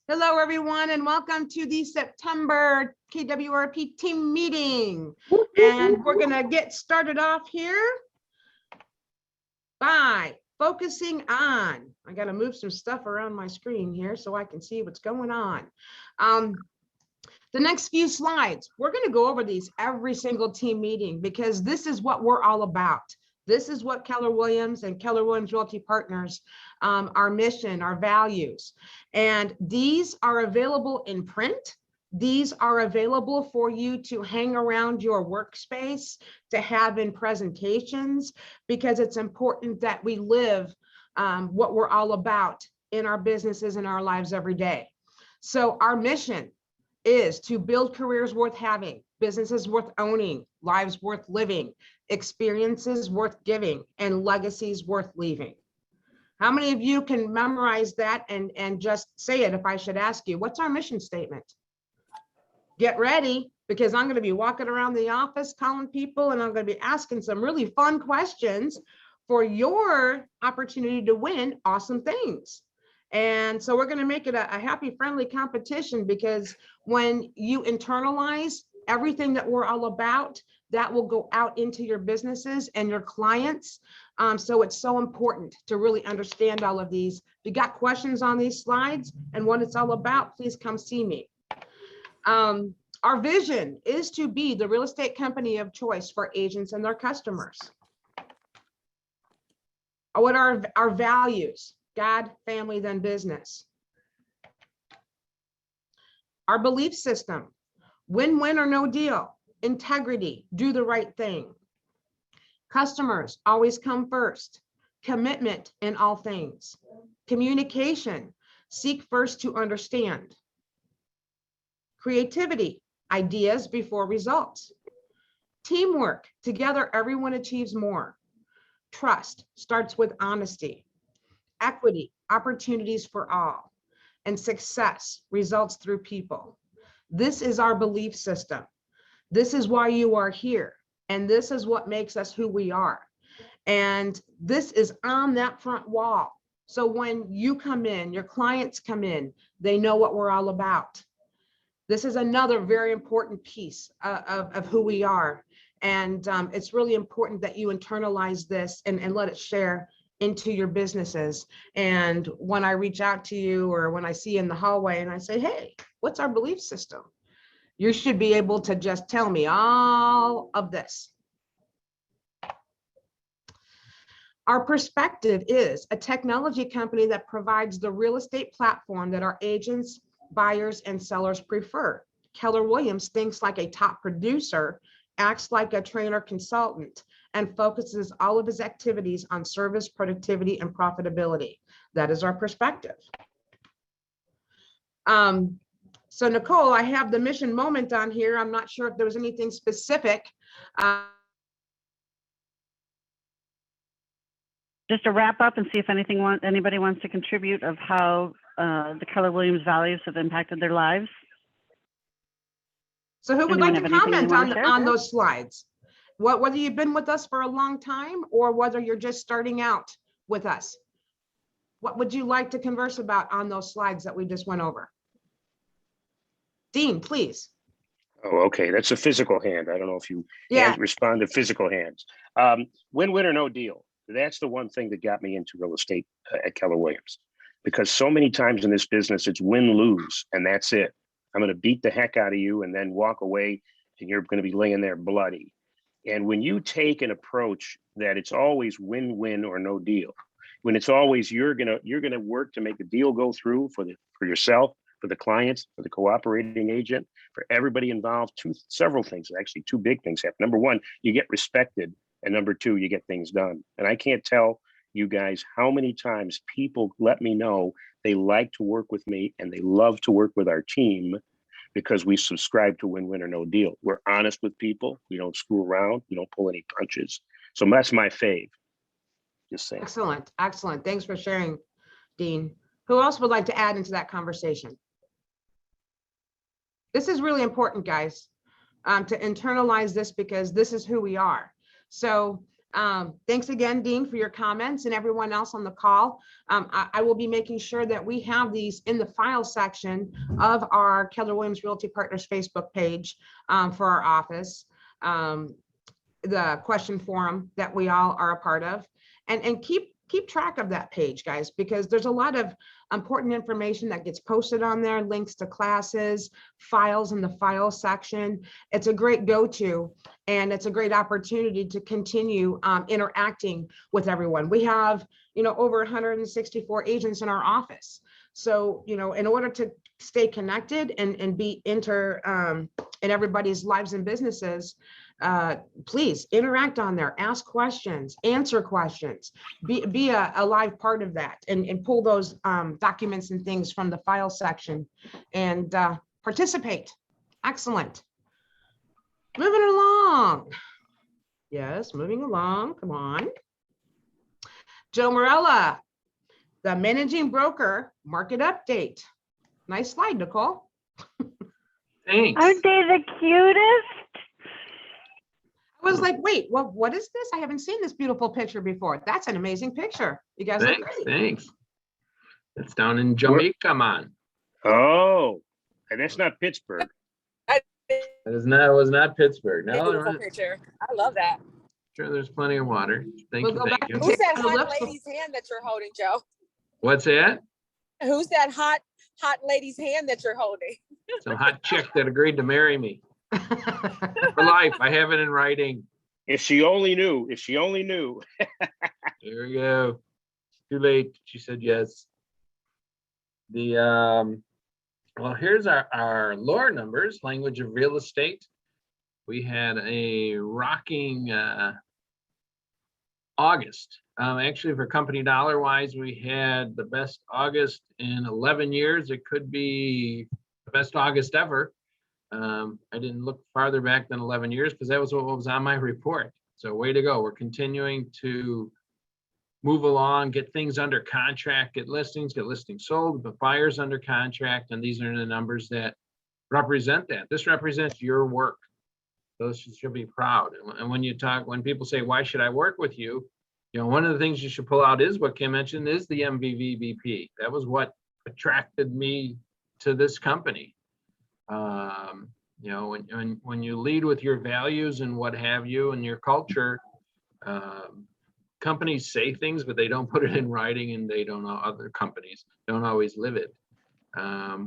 Hello, everyone, and welcome to the September KWRP team meeting. And we're going to get started off here by focusing on, I got to move some stuff around my screen here so I can see what's going on. The next few slides, we're going to go over these every single team meeting because this is what we're all about. This is what Keller Williams and Keller Williams Realty Partners, our mission, our values. And these are available in print. These are available for you to hang around your workspace, to have in presentations, because it's important that we live what we're all about in our businesses and our lives every day. So our mission is to build careers worth having, businesses worth owning, lives worth living, experiences worth giving, and legacies worth leaving. How many of you can memorize that and just say it if I should ask you? What's our mission statement? Get ready, because I'm going to be walking around the office calling people, and I'm going to be asking some really fun questions for your opportunity to win awesome things. And so we're going to make it a happy, friendly competition, because when you internalize everything that we're all about, that will go out into your businesses and your clients. So it's so important to really understand all of these. If you got questions on these slides and what it's all about, please come see me. Our vision is to be the real estate company of choice for agents and their customers. What are our values? God, family, then business. Our belief system: win-win or no deal, integrity, do the right thing. Customers always come first, commitment in all things. Communication, seek first to understand. Creativity, ideas before results. Teamwork, together everyone achieves more. Trust starts with honesty. Equity, opportunities for all. And success results through people. This is our belief system. This is why you are here. And this is what makes us who we are. And this is on that front wall. So when you come in, your clients come in, they know what we're all about. This is another very important piece of who we are. And it's really important that you internalize this and let it share into your businesses. And when I reach out to you, or when I see you in the hallway and I say, hey, what's our belief system? You should be able to just tell me all of this. Our perspective is a technology company that provides the real estate platform that our agents, buyers, and sellers prefer. Keller Williams thinks like a top producer, acts like a trainer consultant, and focuses all of his activities on service, productivity, and profitability. That is our perspective. So Nicole, I have the mission moment on here. I'm not sure if there was anything specific. Just to wrap up and see if anybody wants to contribute of how the Keller Williams values have impacted their lives. So who would like to comment on those slides? Whether you've been with us for a long time or whether you're just starting out with us. What would you like to converse about on those slides that we just went over? Dean, please. Oh, okay. That's a physical hand. I don't know if you respond to physical hands. Win-win or no deal. That's the one thing that got me into real estate at Keller Williams, because so many times in this business, it's win-lose, and that's it. I'm going to beat the heck out of you and then walk away, and you're going to be laying there bloody. And when you take an approach that it's always win-win or no deal, when it's always you're gonna work to make the deal go through for yourself, for the clients, for the cooperating agent, for everybody involved, several things, actually two big things happen. Number one, you get respected. And number two, you get things done. And I can't tell you guys how many times people let me know they like to work with me and they love to work with our team because we subscribe to win-win or no deal. We're honest with people. We don't screw around. We don't pull any punches. So that's my fave. Just saying. Excellent. Excellent. Thanks for sharing, Dean. Who else would like to add into that conversation? This is really important, guys, to internalize this, because this is who we are. So Thanks again, Dean, for your comments and everyone else on the call. I will be making sure that we have these in the file section of our Keller Williams Realty Partners Facebook page for our office, the question forum that we all are a part of, and keep track of that page, guys, because there's a lot of important information that gets posted on there, links to classes, files in the file section. It's a great go-to, and it's a great opportunity to continue interacting with everyone. We have, over 164 agents in our office. So, in order to stay connected and be in everybody's lives and businesses, please interact on there, ask questions, answer questions, be a live part of that, and pull those documents and things from the file section and participate. Excellent. Moving along. Yes, moving along. Come on. Joe Morella, the managing broker market update. Nice slide, Nicole. Thanks. Aren't they the cutest? I was like, wait, what is this? I haven't seen this beautiful picture before. That's an amazing picture. You guys look great. Thanks. It's down in Jamaica, man. Oh, and that's not Pittsburgh. It was not Pittsburgh. No, Beautiful picture. I love that. sure, there's plenty of water. Thank We'll you, go thank back you. and Who's that Take a hot look. lady's hand that you're holding, Joe? What's that? Who's that hot lady's hand that you're holding? Some hot chick that agreed to marry me for life. I have it in writing. If she only knew, if she only knew. There we go. Too late. She said yes. Well, here's our lore numbers, language of real estate. We had a rocking August. Actually, for company dollar wise, we had the best August in 11 years. It could be the best August ever. I didn't look farther back than 11 years because that was what was on my report. So way to go. We're continuing to move along, get things under contract, get listings sold, put buyers under contract. And these are the numbers that represent that. This represents your work. Those should be proud. And when people say, why should I work with you? One of the things you should pull out is what Kim mentioned is the MVVBP. That was what attracted me to this company. When you lead with your values and what have you and your culture, companies say things, but they don't put it in writing, and they don't know, other companies don't always live it.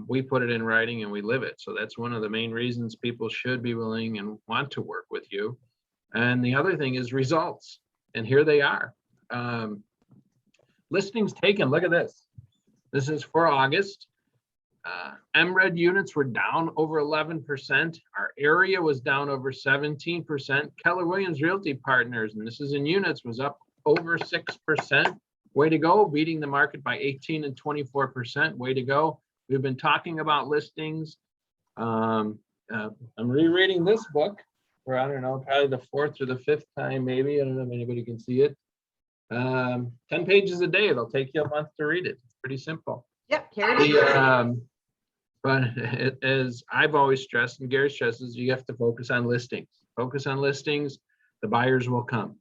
We put it in writing and we live it. So that's one of the main reasons people should be willing and want to work with you. And the other thing is results. And here they are. Listings taken. Look at this. This is for August. MRED units were down over 11%. Our area was down over 17%. Keller Williams Realty Partners, and this is in units, was up over 6%. Way to go, beating the market by 18 and 24%. Way to go. We've been talking about listings. I'm rereading this book for, I don't know, probably the fourth or the fifth time, maybe. I don't know if anybody can see it. 10 pages a day. It'll take you a month to read it. It's pretty simple. Yep, here it is. But as I've always stressed, and Gary stresses, you have to focus on listings. Focus on listings, the buyers will come.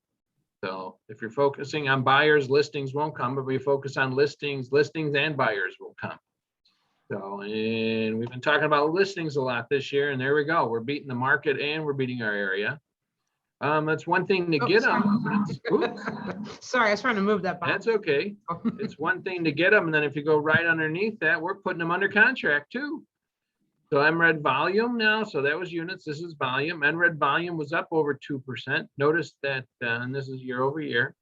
So if you're focusing on buyers, listings won't come, but we focus on listings and buyers will come. So, and we've been talking about listings a lot this year, and there we go. We're beating the market and we're beating our area. That's one thing to get them. Sorry, I was trying to move that back. That's okay. It's one thing to get them, and then if you go right underneath that, we're putting them under contract too. So MRED volume now, so that was units, this is volume. MRED volume was up over 2%. Notice that, and this is year over year.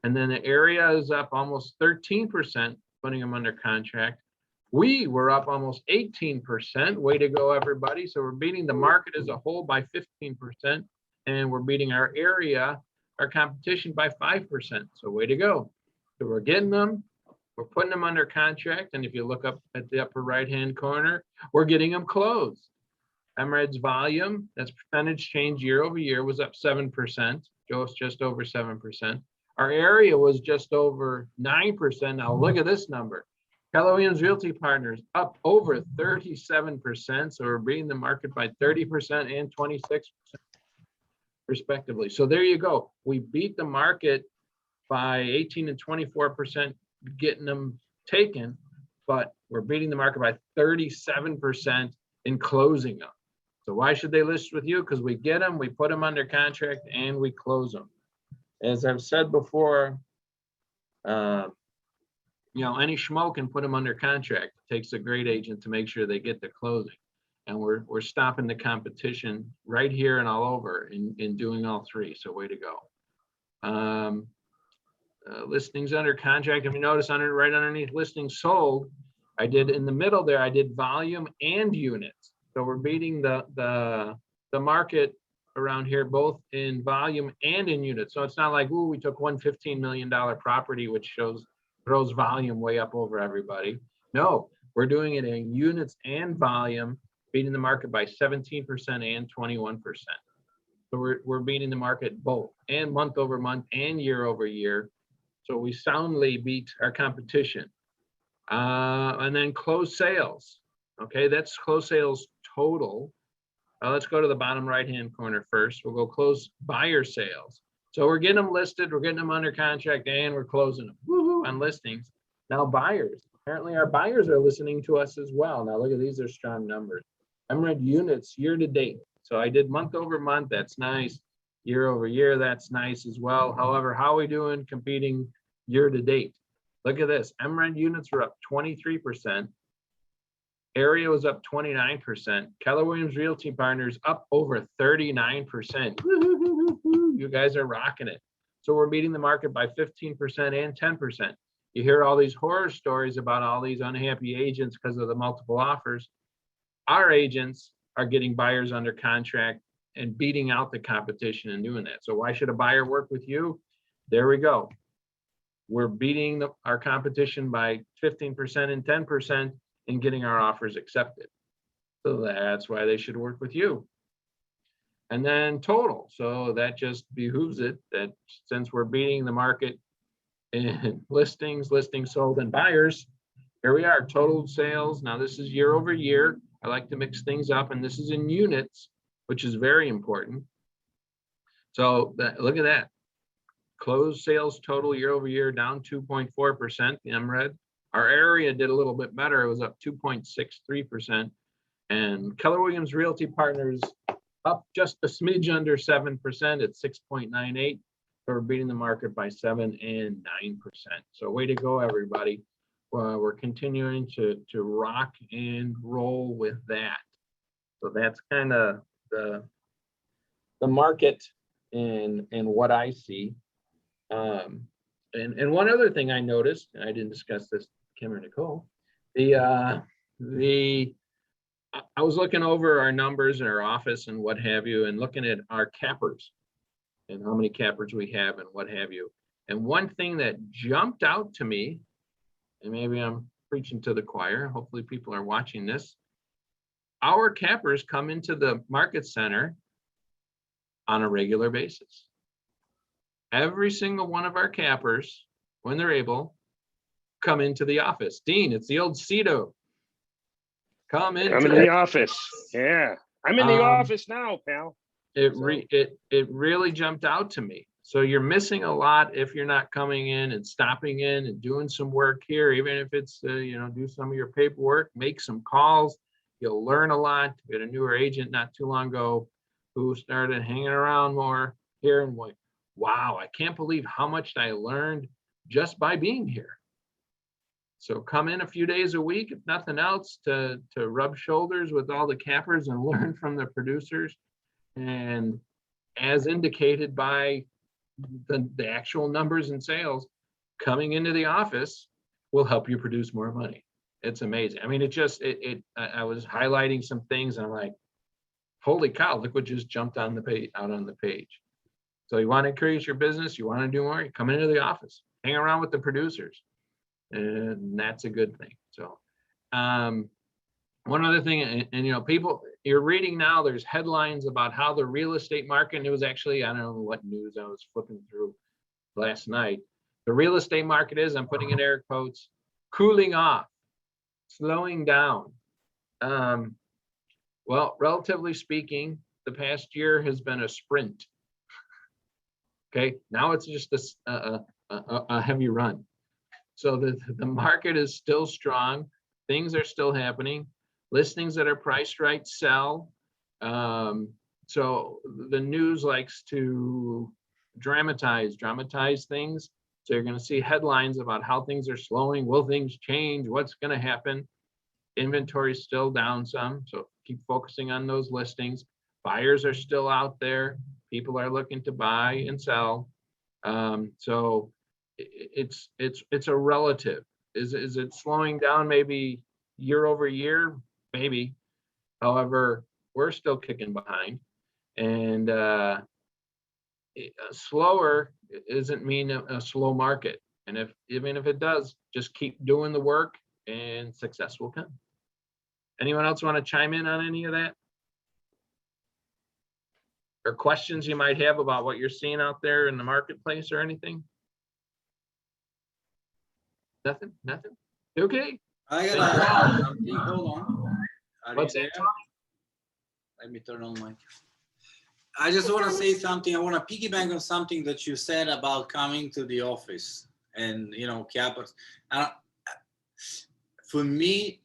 And then the area is up almost 13%, putting them under contract. We were up almost 18%. Way to go, everybody. So we're beating the market as a whole by 15%, and we're beating our area, our competition, by 5%. So way to go. So we're getting them. We're putting them under contract, and if you look up at the upper right-hand corner, we're getting them closed. MRED's volume, that's percentage change year over year, was up 7%. Joe's just over 7%. Our area was just over 9%. Now look at this number. Keller Williams Realty Partners up over 37%. So we're beating the market by 30% and 26%. respectively. So there you go. We beat the market by 18 and 24% getting them taken, but we're beating the market by 37% in closing them. So why should they list with you? Because we get them, we put them under contract, and we close them. As I've said before, any schmo can put them under contract. It takes a great agent to make sure they get their closing. And we're stopping the competition right here and all over in doing all three. So way to go. Listings under contract. If you notice right underneath listings sold, I did in the middle there, I did volume and units. So we're beating the market around here, both in volume and in units. So it's not like, ooh, we took one $15 million property, which throws volume way up over everybody. No, we're doing it in units and volume, beating the market by 17% and 21%. So we're beating the market both, and month over month and year over year. So we soundly beat our competition. And then closed sales. Okay, that's closed sales total. Let's go to the bottom right-hand corner first. We'll go close buyer sales. So we're getting them listed, we're getting them under contract, and we're closing them. Woohoo, on listings. Now buyers. Apparently our buyers are listening to us as well. Now look at these are strong numbers. MRED units year to date. So I did month over month. That's nice. Year over year. That's nice as well. However, how are we doing competing year to date? Look at this. MRED units were up 23%. Area was up 29%. Keller Williams Realty Partners up over 39%. You guys are rocking it. So we're beating the market by 15% and 10%. You hear all these horror stories about all these unhappy agents because of the multiple offers. Our agents are getting buyers under contract and beating out the competition and doing that. So why should a buyer work with you? There we go. We're beating our competition by 15% and 10% in getting our offers accepted. So that's why they should work with you. And then total. So that just behooves it that since we're beating the market in listings sold, and buyers, here we are, total sales. Now this is year over year. I like to mix things up, and this is in units, which is very important. So look at that. Closed sales total year over year down 2.4%, the MRED. Our area did a little bit better. It was up 2.63%. And Keller Williams Realty Partners up just a smidge under 7% at 6.98. So we're beating the market by 7 and 9%. So way to go, everybody. We're continuing to rock and roll with that. So that's kind of the market and what I see. And one other thing I noticed, and I didn't discuss this, Kim or Nicole, I was looking over our numbers in our office and what have you, and looking at our cappers and how many cappers we have and what have you. And one thing that jumped out to me, and maybe I'm preaching to the choir, hopefully people are watching this, our cappers come into the market center on a regular basis. Every single one of our cappers, when they're able, come into the office. Dean, it's the old CETO. Come into the office. Yeah, I'm in the office now, pal. It really jumped out to me. So you're missing a lot if you're not coming in and stopping in and doing some work here, even if it's do some of your paperwork, make some calls. You'll learn a lot. We had a newer agent not too long ago who started hanging around more here and went, wow, I can't believe how much I learned just by being here. So come in a few days a week, if nothing else, to rub shoulders with all the cappers and learn from the producers. And as indicated by the actual numbers and sales, coming into the office will help you produce more money. It's amazing. I mean, I was highlighting some things and I'm like, holy cow, look what just jumped on the page, out on the page. So you want to increase your business, you want to do more, you come into the office, hang around with the producers. And that's a good thing. So one other thing, and people, you're reading now, there's headlines about how the real estate market, and it was actually, I don't know what news I was flipping through last night. The real estate market is, I'm putting in air quotes, cooling off, slowing down. Well, relatively speaking, the past year has been a sprint Okay, now it's just a heavy run. So the market is still strong. Things are still happening. Listings that are priced right sell. So the news likes to dramatize things. So you're going to see headlines about how things are slowing. Will things change? What's going to happen? Inventory is still down some. So keep focusing on those listings. Buyers are still out there. People are looking to buy and sell. So it's a relative. Is it slowing down maybe year over year? Maybe. However, we're still kicking behind. And slower doesn't mean a slow market. And even if it does, just keep doing the work and success will come. Anyone else want to chime in on any of that? Or questions you might have about what you're seeing out there in the marketplace or anything? Nothing? Okay. I got something. Hold on. Are What's you that? there? Let me turn on my. I just want to say something. I want to piggyback on something that you said about coming to the office and capital. For me,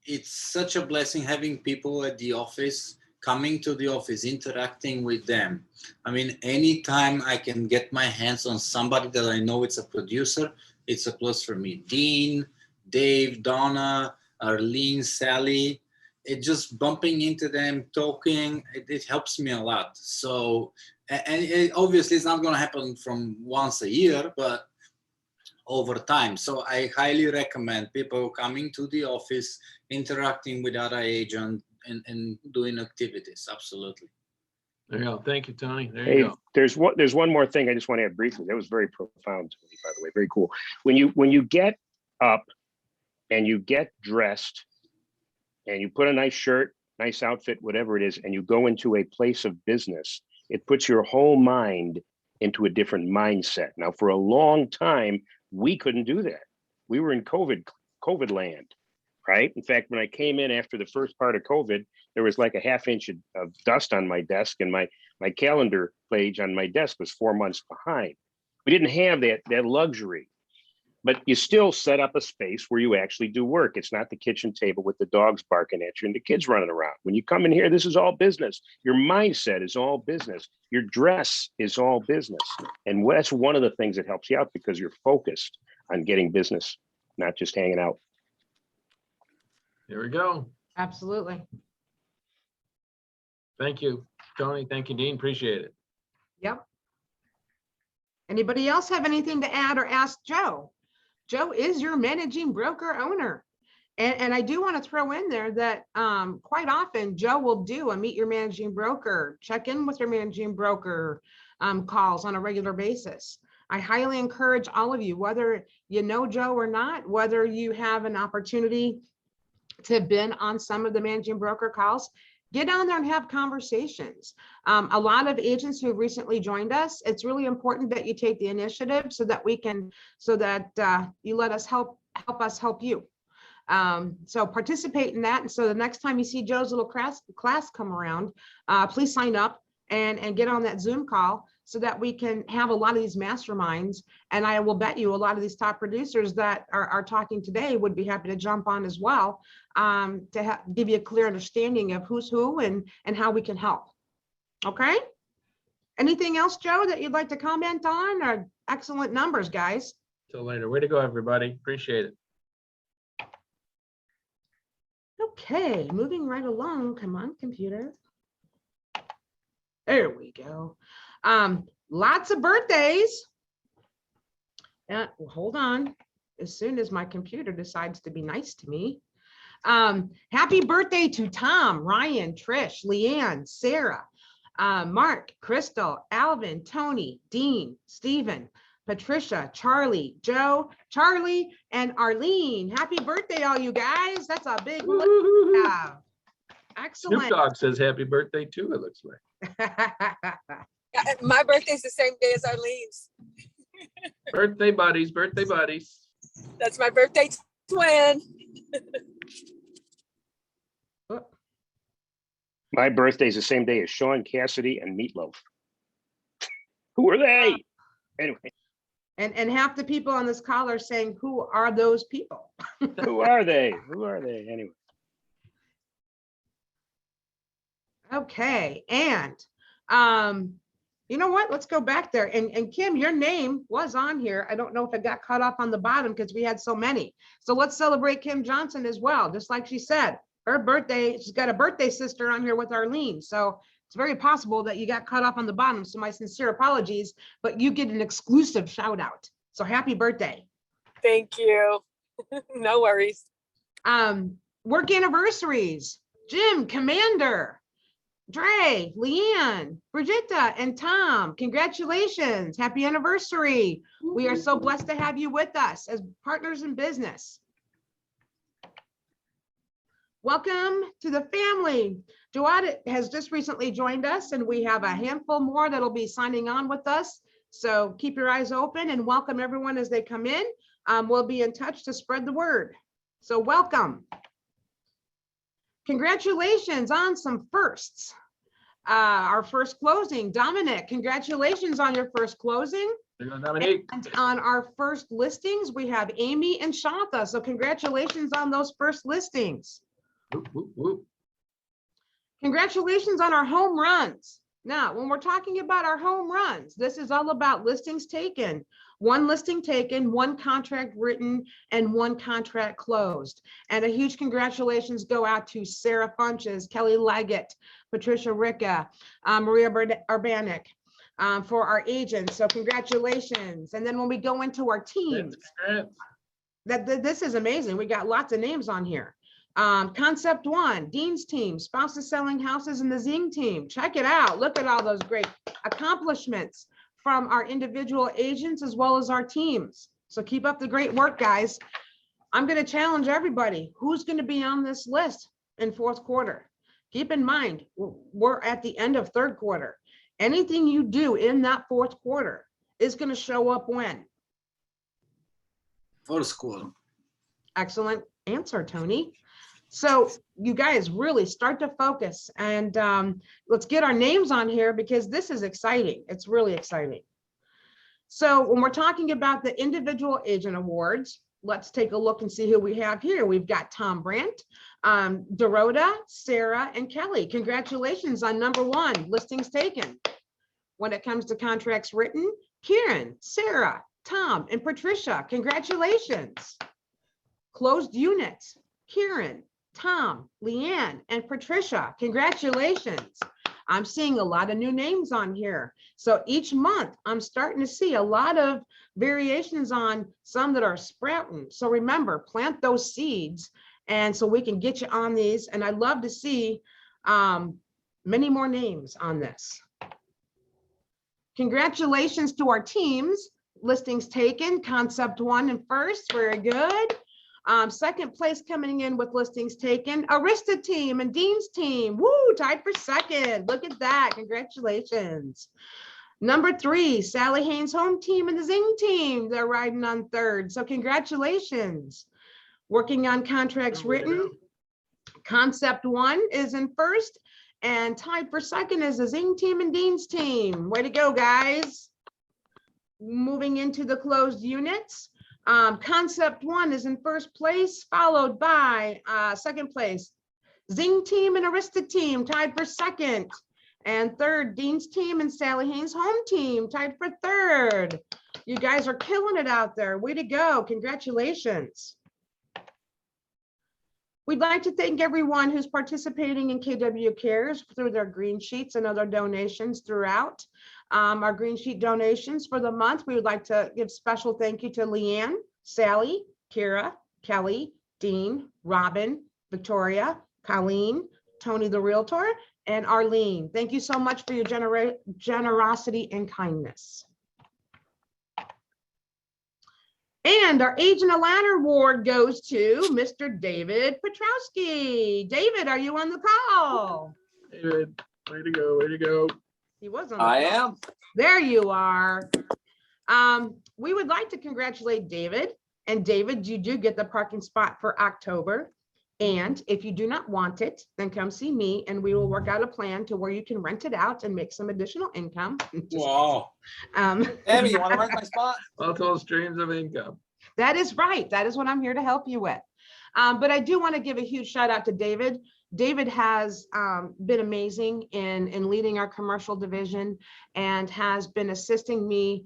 it's such a blessing having people at the office, coming to the office, interacting with them. I mean, anytime I can get my hands on somebody that I know it's a producer, it's a plus for me. Dean, Dave, Donna, Arlene, Sally, it just bumping into them, talking, it helps me a lot. So, and obviously it's not going to happen from once a year, but over time. So I highly recommend people coming to the office, interacting with other agents and doing activities. Absolutely. There you go. Thank you, Tony. There Hey, you go. there's one more thing I just want to add briefly. That was very profound, Tony, by the way. Very cool. When you get up and you get dressed and you put a nice shirt, nice outfit, whatever it is, and you go into a place of business, it puts your whole mind into a different mindset. Now, for a long time, we couldn't do that. We were in COVID land, right? In fact, when I came in after the first part of COVID, there was like a half inch of dust on my desk, and my calendar page on my desk was 4 months behind. We didn't have that luxury, but you still set up a space where you actually do work. It's not the kitchen table with the dogs barking at you and the kids running around. When you come in here, this is all business. Your mindset is all business. Your dress is all business. And that's one of the things that helps you out because you're focused on getting business, not just hanging out. There we go. Absolutely. Thank you, Tony. Thank you, Dean. Appreciate it. Yep. Anybody else have anything to add or ask Joe? Joe is your managing broker owner. And I do want to throw in there that quite often Joe will do a meet your managing broker, check in with your managing broker calls on a regular basis. I highly encourage all of you, whether you know Joe or not, whether you have an opportunity to have been on some of the managing broker calls, get down there and have conversations. A lot of agents who have recently joined us, it's really important that you take the initiative so that you let us help us help you. So participate in that. And so the next time you see Joe's little class come around, please sign up and get on that Zoom call so that we can have a lot of these masterminds. And I will bet you a lot of these top producers that are talking today would be happy to jump on as well, to give you a clear understanding of who's who and how we can help. Okay. Anything else, Joe, that you'd like to comment on? Or excellent numbers, guys. Till later. Way to go, everybody. Appreciate it. Okay, moving right along. Come on, computer. There we go. Lots of birthdays. Hold on. As soon as my computer decides to be nice to me. Happy birthday to Tom, Ryan, Trish, Leanne, Sarah, Mark, Crystal, Alvin, Tony, Dean, Stephen, Patricia, Charlie, Joe, Charlie, and Arlene. Happy birthday, all you guys. That's a big list to have. Excellent. Snoop Dogg says happy birthday too, it looks like. Yeah, my birthday's the same day as Arlene's. Birthday buddies, birthday buddies. That's my birthday twin. My birthday is the same day as Sean Cassidy and Meatloaf. Who are they? Anyway, And half the people on this call are saying, who are those people? who are they? Who are they? Anyway. Okay, and you know what? Let's go back there. And Kim, your name was on here. I don't know if it got cut off on the bottom because we had so many. So let's celebrate Kim Johnson as well. Just like she said, her birthday, she's got a birthday sister on here with Arlene. So it's very possible that you got cut off on the bottom. So my sincere apologies, but you get an exclusive shout out. So happy birthday. Thank you. No worries. Work anniversaries, Jim, Commander, Dre, Leanne, Brigitta, and Tom. Congratulations. Happy anniversary. We are so blessed to have you with us as partners in business. Welcome to the family. Joad has just recently joined us, and we have a handful more that'll be signing on with us. So keep your eyes open and welcome everyone as they come in. We'll be in touch to spread the word. So welcome. Congratulations on some firsts. Our first closing, Dominic, congratulations on your first closing. Dominique. And on our first listings, we have Amy and Shantha. So congratulations on those first listings. Whoop, whoop, whoop. Congratulations on our home runs. Now, when we're talking about our home runs, this is all about listings taken. One listing taken, one contract written, and one contract closed. And a huge congratulations go out to Sarah Funches, Kelly Leggett, Patricia Ricca, Maria Urbanik, for our agents. So congratulations. And then when we go into our teams, this is amazing. We got lots of names on here. Concept One, Dean's team, Spouses Selling Houses, and the Zing team. Check it out. Look at all those great accomplishments from our individual agents as well as our teams. So keep up the great work, guys. I'm going to challenge everybody. Who's going to be on this list in fourth quarter? Keep in mind, we're at the end of third quarter. Anything you do in that fourth quarter is going to show up when? Fourth quarter. Excellent answer, Tony. So you guys really start to focus, and let's get our names on here because this is exciting. It's really exciting. So when we're talking about the individual agent awards, let's take a look and see who we have here. We've got Tom Brandt, Dorota, Sarah, and Kelly. Congratulations on number one, listings taken. When it comes to contracts written, Kieran, Sarah, Tom, and Patricia, congratulations. Closed units, Kieran, Tom, Leanne, and Patricia, congratulations. I'm seeing a lot of new names on here. So each month I'm starting to see a lot of variations on some that are sprouting. So remember, plant those seeds, and so we can get you on these. And I'd love to see many more names on this. Congratulations to our teams. Listings taken, Concept One and first, very good. Second place coming in with listings taken, Arista team and Dean's team. Woo, tied for second. Look at that. Congratulations. Number three, Sally Haynes home team and the Zing team. They're riding on third. So congratulations. Working on contracts written. Concept One is in first, and tied for second is the Zing team and Dean's team. Way to go, guys. Moving into the closed units. Concept One is in first place, followed by second place, Zing team and Arista team tied for second. And third, Dean's team and Sally Haynes home team tied for third. You guys are killing it out there. Way to go. Congratulations. We'd like to thank everyone who's participating in KW Cares through their green sheets and other donations throughout. Our green sheet donations for the month, we would like to give special thank you to Leanne, Sally, Kira, Kelly, Dean, Robin, Victoria, Colleen, Tony the Realtor, and Arlene. Thank you so much for your generosity and kindness. And our Agent of Ladder Award goes to Mr. David Petrowski. David, are you on the call? David, way to go, way to go. He was on the I call. am. There you are. We would like to congratulate David. And David, you do get the parking spot for October. And if you do not want it, then come see me and we will work out a plan to where you can rent it out and make some additional income. Just- Wow. Abby, you want to rent my spot? Multiple streams of income. That is right. That is what I'm here to help you with. But I do want to give a huge shout out to David. David has been amazing in leading our commercial division and has been assisting me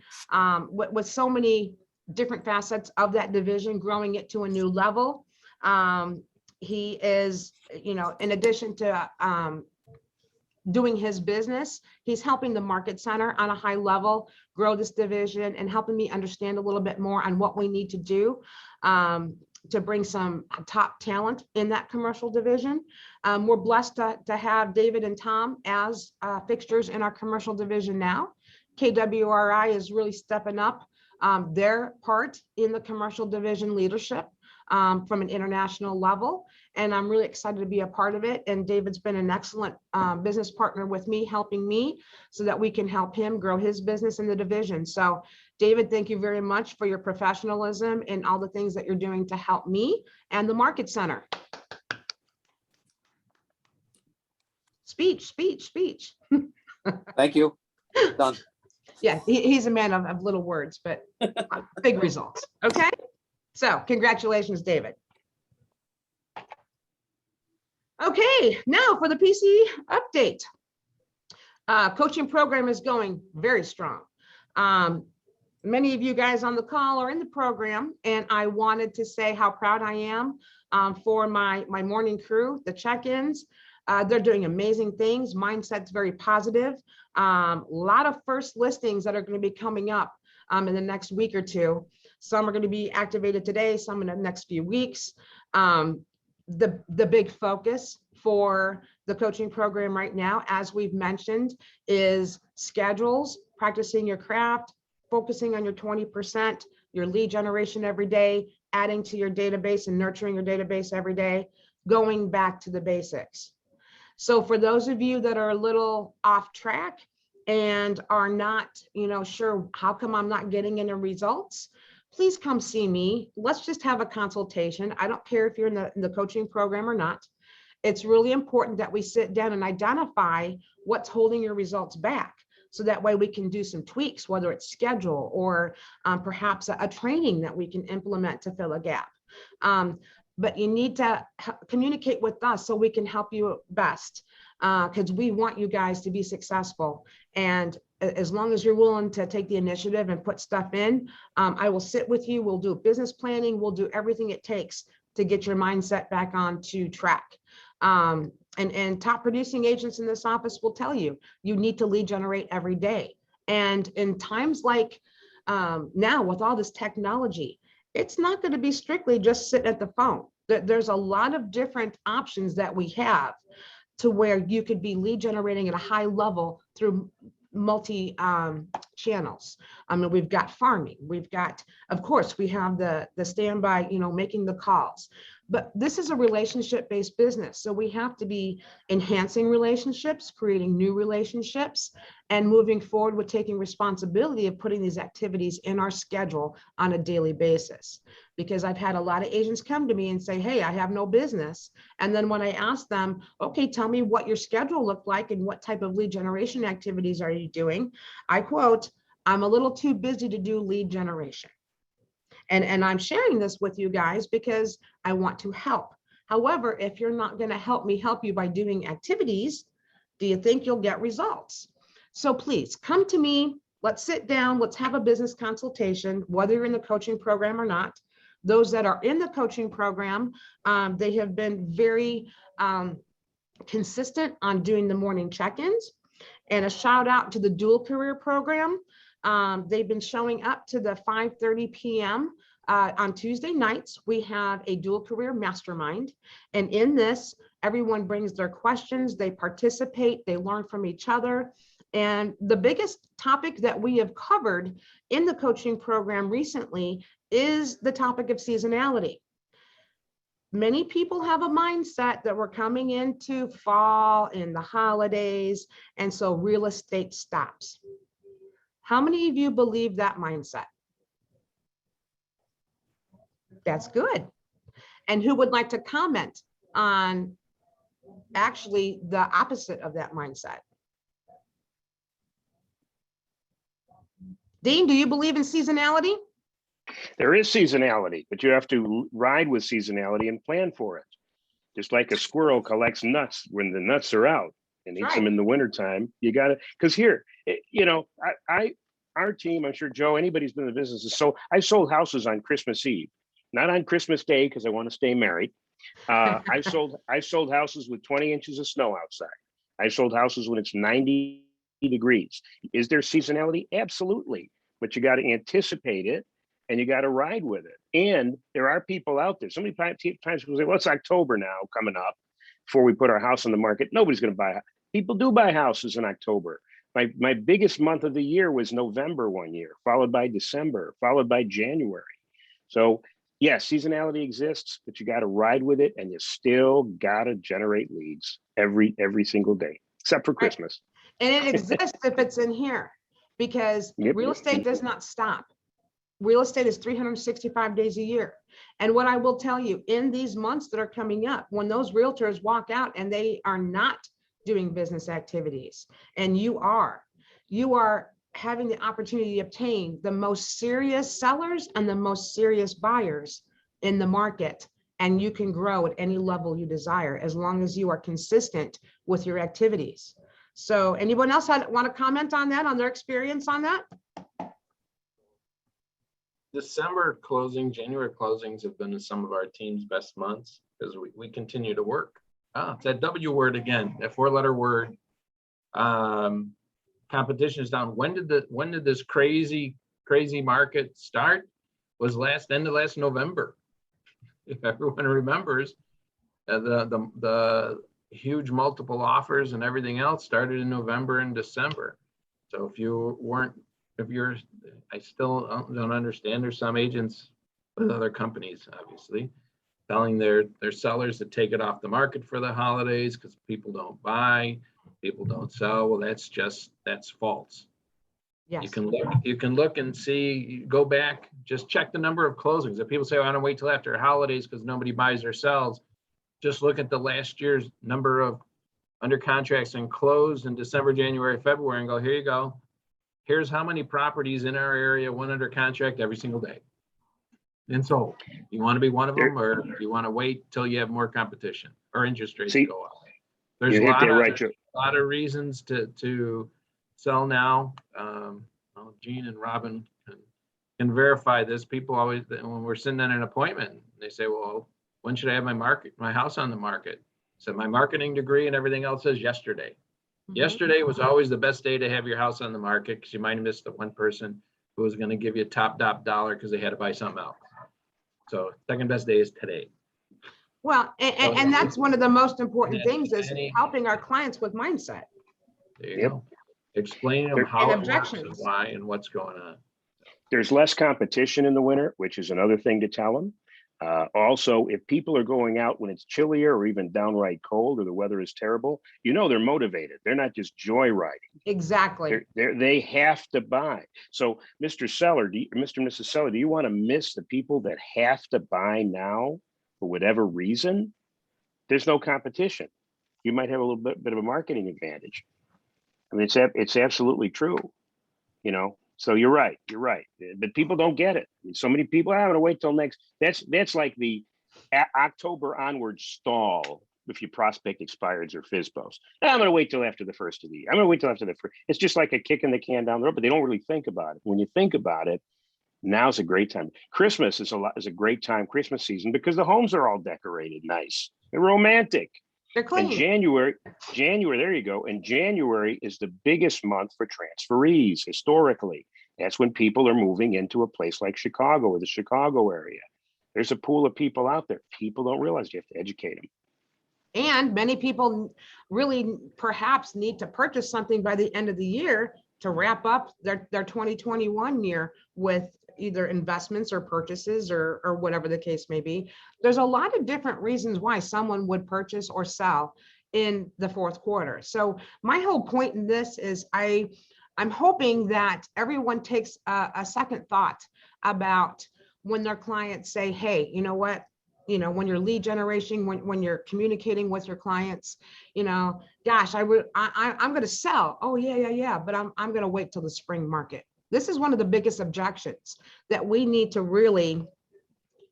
with so many different facets of that division, growing it to a new level. He is, you know, in addition to doing his business, he's helping the market center on a high level grow this division and helping me understand a little bit more on what we need to do to bring some top talent in that commercial division. We're blessed to have David and Tom as fixtures in our commercial division now. KWRI is really stepping up their part in the commercial division leadership from an international level. And I'm really excited to be a part of it. And David's been an excellent business partner with me, helping me so that we can help him grow his business in the division. So David, thank you very much for your professionalism and all the things that you're doing to help me and the market center. Speech. Thank you. Done. Yeah, he's a man of little words, but big results. Okay. So congratulations, David. Okay, now for the PC update. Coaching program is going very strong. Many of you guys on the call are in the program, and I wanted to say how proud I am for my morning crew, the check-ins. They're doing amazing things. Mindset's very positive. A lot of first listings that are going to be coming up in the next week or two. Some are going to be activated today, some in the next few weeks. The big focus for the coaching program right now, as we've mentioned, is schedules, practicing your craft, focusing on your 20%, your lead generation every day, adding to your database and nurturing your database every day, going back to the basics. So for those of you that are a little off track and are not, sure, how come I'm not getting any results? Please come see me. Let's just have a consultation. I don't care if you're in the coaching program or not. It's really important that we sit down and identify what's holding your results back. So that way we can do some tweaks, whether it's schedule or perhaps a training that we can implement to fill a gap. But you need to communicate with us so we can help you best, because we want you guys to be successful. And as long as you're willing to take the initiative and put stuff in, I will sit with you. We'll do business planning. We'll do everything it takes to get your mindset back onto track. And top producing agents in this office will tell you, you need to lead generate every day. And in times like now with all this technology, it's not going to be strictly just sitting at the phone. There's a lot of different options that we have to where you could be lead generating at a high level through multi channels. I mean, we've got farming, we've got, of course, we have the standby, making the calls. But this is a relationship-based business. So we have to be enhancing relationships, creating new relationships, and moving forward with taking responsibility of putting these activities in our schedule on a daily basis. Because I've had a lot of agents come to me and say, hey, I have no business. And then when I ask them, okay, tell me what your schedule looked like and what type of lead generation activities are you doing? I quote, I'm a little too busy to do lead generation. And I'm sharing this with you guys because I want to help. However, if you're not going to help me help you by doing activities, do you think you'll get results? So please come to me. Let's sit down. Let's have a business consultation, whether you're in the coaching program or not. Those that are in the coaching program, they have been very consistent on doing the morning check-ins. And a shout out to the dual career program. They've been showing up to the 5:30 p.m. On Tuesday nights. We have a dual career mastermind. And in this, everyone brings their questions, they participate, they learn from each other. And the biggest topic that we have covered in the coaching program recently is the topic of seasonality. Many people have a mindset that we're coming into fall and the holidays, and so real estate stops. How many of you believe that mindset? That's good. And who would like to comment on actually the opposite of that mindset. Dean, do you believe in seasonality? There is seasonality, but you have to ride with seasonality and plan for it. Just like a squirrel collects nuts when the nuts are out and eats them in the wintertime. You got to, because here, you know, our team, I'm sure Joe, anybody's been in the business, is so I sold houses on Christmas Eve, not on Christmas Day because I want to stay married. I sold houses with 20 inches of snow outside. I sold houses when it's 90 degrees. Is there seasonality? Absolutely. But you got to anticipate it and you got to ride with it. And there are people out there. So many times people say, well, it's October now coming up before we put our house on the market. Nobody's going to buy. People do buy houses in October. My biggest month of the year was November one year, followed by December, followed by January. So yes, seasonality exists, but you got to ride with it and you still got to generate leads every single day, except for Christmas. And it exists if it's in here, because real estate does not stop. Real estate is 365 days a year. And what I will tell you, in these months that are coming up, when those realtors walk out and they are not doing business activities, and you are having the opportunity to obtain the most serious sellers and the most serious buyers in the market. And you can grow at any level you desire, as long as you are consistent with your activities. So anyone else want to comment on that, on their experience on that? December closing, January closings have been some of our team's best months because we continue to work. It's that W word again, that 4-letter word. Competition is down. When did this crazy market start? Was end of last November. If everyone remembers, the huge multiple offers and everything else started in November and December. So I still don't understand. There's some agents with other companies, obviously, telling their sellers to take it off the market for the holidays because people don't buy, people don't sell. Well, that's false. Yes. You can look and see, go back, just check the number of closings. If people say, oh, I don't wait till after holidays because nobody buys or sells, just look at the last year's number of under contracts and closed in December, January, February, and go, here you go. Here's how many properties in our area went under contract every single day and sold. You want to be one of them, or do you want to wait till you have more competition or interest rates go up? There's a lot of reasons to sell now. Well, Gene and Robin can verify this. People always, when we're sitting at an appointment, they say, well, when should I have my house on the market? So my marketing degree and everything else says yesterday. Mm-hmm. Yesterday was always the best day to have your house on the market because you might have missed the one person who was going to give you a top dollar because they had to buy something else. So second best day is today. Well, and that's one of the most important things is helping our clients with mindset. There you go. Explaining them how it works and why and what's going on. There's less competition in the winter, which is another thing to tell them. Also, if people are going out when it's chillier or even downright cold or the weather is terrible, they're motivated. They're not just joyriding. Exactly. They have to buy. So, Mr. Seller, Mr. and Mrs. Seller, do you want to miss the people that have to buy now for whatever reason? There's no competition. You might have a little bit of a marketing advantage. I mean, it's absolutely true. So you're right. But people don't get it. I mean, so many people, I'm going to wait till next. That's like the October onward stall if your prospect expires or FSBOs. I'm going to wait till after the first of the year. I'm going to wait till after the first. It's just like a kick in the can down the road, but they don't really think about it. When you think about it, now's a great time. Christmas is a great time, Christmas season, because the homes are all decorated nice. They're romantic. They're clean. And January, there you go. And January is the biggest month for transferees historically. That's when people are moving into a place like Chicago or the Chicago area. There's a pool of people out there. People don't realize you have to educate them. And many people really perhaps need to purchase something by the end of the year to wrap up their 2021 year with either investments or purchases or whatever the case may be. There's a lot of different reasons why someone would purchase or sell in the fourth quarter. So my whole point in this is I'm hoping that everyone takes a second thought about when their clients say, hey, you know what? you know, when you're lead generation, when you're communicating with your clients, you know, gosh, I'm going to sell. Oh yeah. But I'm going to wait till the spring market. This is one of the biggest objections that we need to really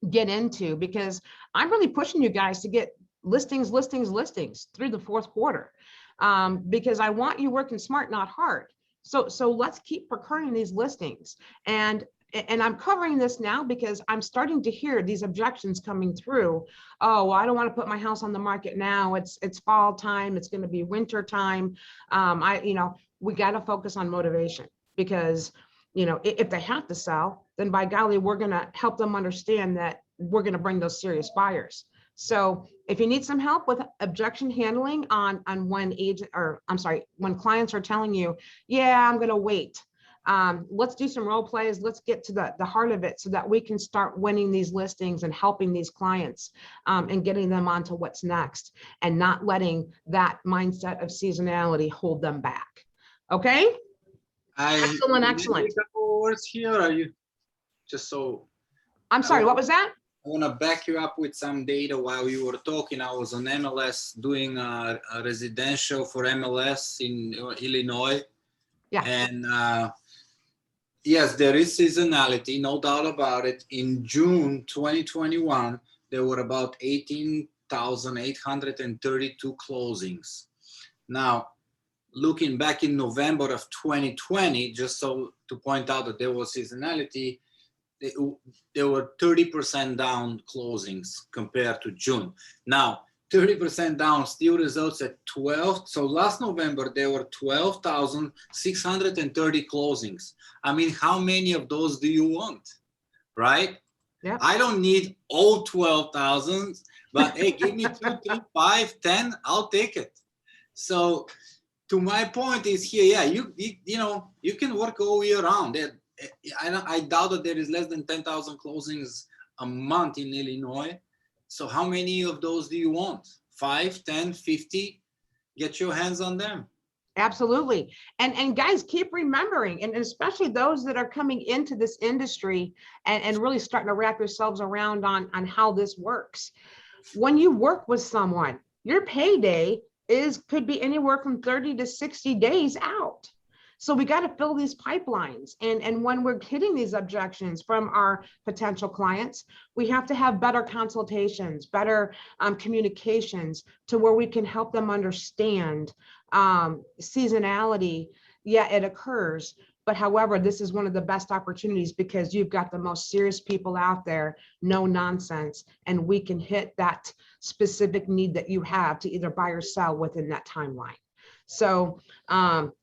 get into, because I'm really pushing you guys to get listings through the fourth quarter, because I want you working smart, not hard. So let's keep procuring these listings. And I'm covering this now because I'm starting to hear these objections coming through. Oh, well, I don't want to put my house on the market now. It's fall time. It's going to be winter time. We got to focus on motivation, because, you know, if they have to sell, then by golly, we're going to help them understand that we're going to bring those serious buyers. So if you need some help with objection handling on when when clients are telling you, yeah, I'm going to wait. Let's do some role plays. Let's get to the heart of it so that we can start winning these listings and helping these clients, and getting them onto what's next, and not letting that mindset of seasonality hold them back. Okay. Excellent. A couple words here. Are you just so? I'm sorry. What was that? I want to back you up with some data while you were talking. I was on MLS doing a residential for MLS in Illinois. Yeah. And yes, there is seasonality, no doubt about it. In June 2021, there were about 18,832 closings. Now, looking back in November of 2020, just so to point out that there was seasonality, there were 30% down closings compared to June. Now, 30% down still results at 12. So last November, there were 12,630 closings. I mean, how many of those do you want, right? Yeah. I don't need all 12,000, but hey, give me 2, 3, 5, 10, I'll take it. So to my point is here, yeah, you can work all year round. I doubt that there is less than 10,000 closings a month in Illinois. So how many of those do you want? 5, 10, 50? Get your hands on them. Absolutely. And guys, keep remembering, and especially those that are coming into this industry and really starting to wrap yourselves around on how this works. When you work with someone, your payday could be anywhere from 30 to 60 days out. So we got to fill these pipelines. And when we're hitting these objections from our potential clients, we have to have better consultations, better communications, to where we can help them understand seasonality. Yeah, it occurs. But however, this is one of the best opportunities, because you've got the most serious people out there, no nonsense, and we can hit that specific need that you have to either buy or sell within that timeline. So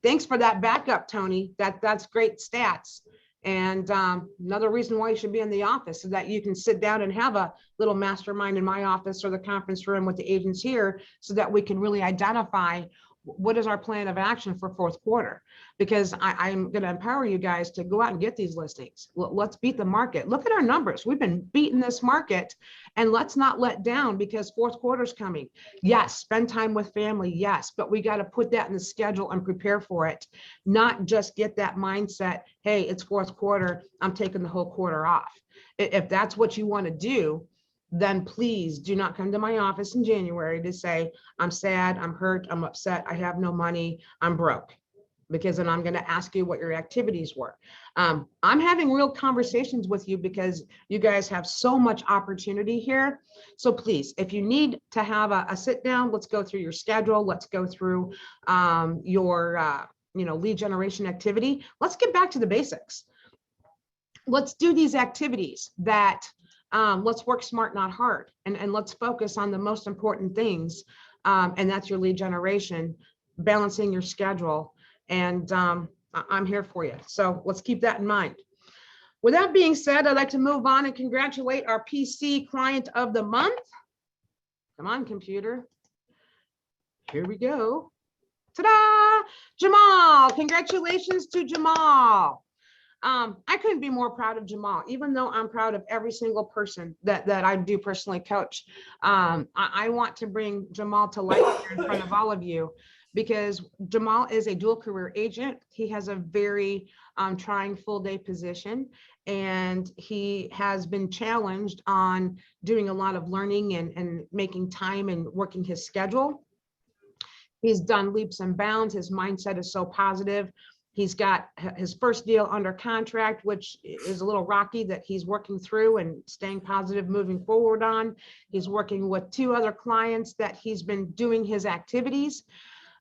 thanks for that backup, Tony. That's great stats. And another reason why you should be in the office, so that you can sit down and have a little mastermind in my office or the conference room with the agents here, so that we can really identify what is our plan of action for fourth quarter, because I'm going to empower you guys to go out and get these listings. Let's beat the market. Look at our numbers. We've been beating this market, and let's not let down, because fourth quarter is coming. Yes, spend time with family. Yes, but we got to put that in the schedule and prepare for it, not just get that mindset. Hey, it's fourth quarter, I'm taking the whole quarter off. If that's what you want to do, then please do not come to my office in January to say, I'm sad, I'm hurt, I'm upset, I have no money, I'm broke. Because then I'm going to ask you what your activities were. I'm having real conversations with you, because you guys have so much opportunity here. So please, if you need to have a sit down, let's go through your schedule. Let's go through your lead generation activity. Let's get back to the basics. Let's do these activities that let's work smart, not hard, and let's focus on the most important things, and that's your lead generation, balancing your schedule, and I'm here for you. So let's keep that in mind. With that being said, I'd like to move on and congratulate our PC Client of the Month. Come on, computer. Here we go. Ta-da! Jamal. Congratulations to Jamal. I couldn't be more proud of Jamal, even though I'm proud of every single person that I do personally coach. I want to bring Jamal to life here in front of all of you, because Jamal is a dual career agent. He has a very trying full day position, and he has been challenged on doing a lot of learning and making time and working his schedule. He's done leaps and bounds. His mindset is so positive. He's got his first deal under contract, which is a little rocky that he's working through and staying positive moving forward on. He's working with 2 other clients that he's been doing his activities.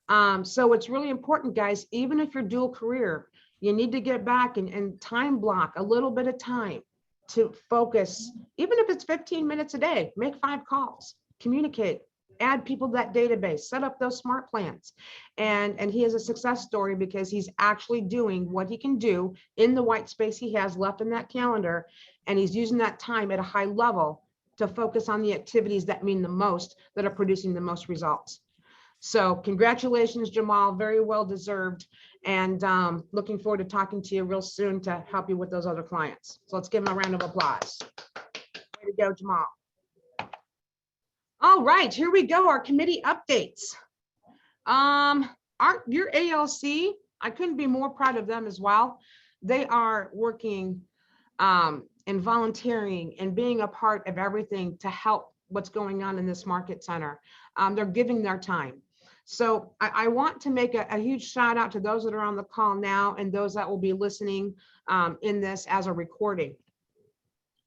So it's really important, guys, even if you're dual career, you need to get back and time block a little bit of time to focus, even if it's 15 minutes a day, make 5 calls, communicate, add people to that database, set up those smart plans. And he is a success story because he's actually doing what he can do in the white space he has left in that calendar. And he's using that time at a high level to focus on the activities that mean the most, that are producing the most results. So congratulations, Jamal, very well deserved. And looking forward to talking to you real soon to help you with those other clients. So let's give him a round of applause. Way to go, Jamal. All right, here we go, our committee updates. Your ALC, I couldn't be more proud of them as well. They are working and volunteering and being a part of everything to help what's going on in this market center. They're giving their time. So I want to make a huge shout out to those that are on the call now and those that will be listening in this as a recording.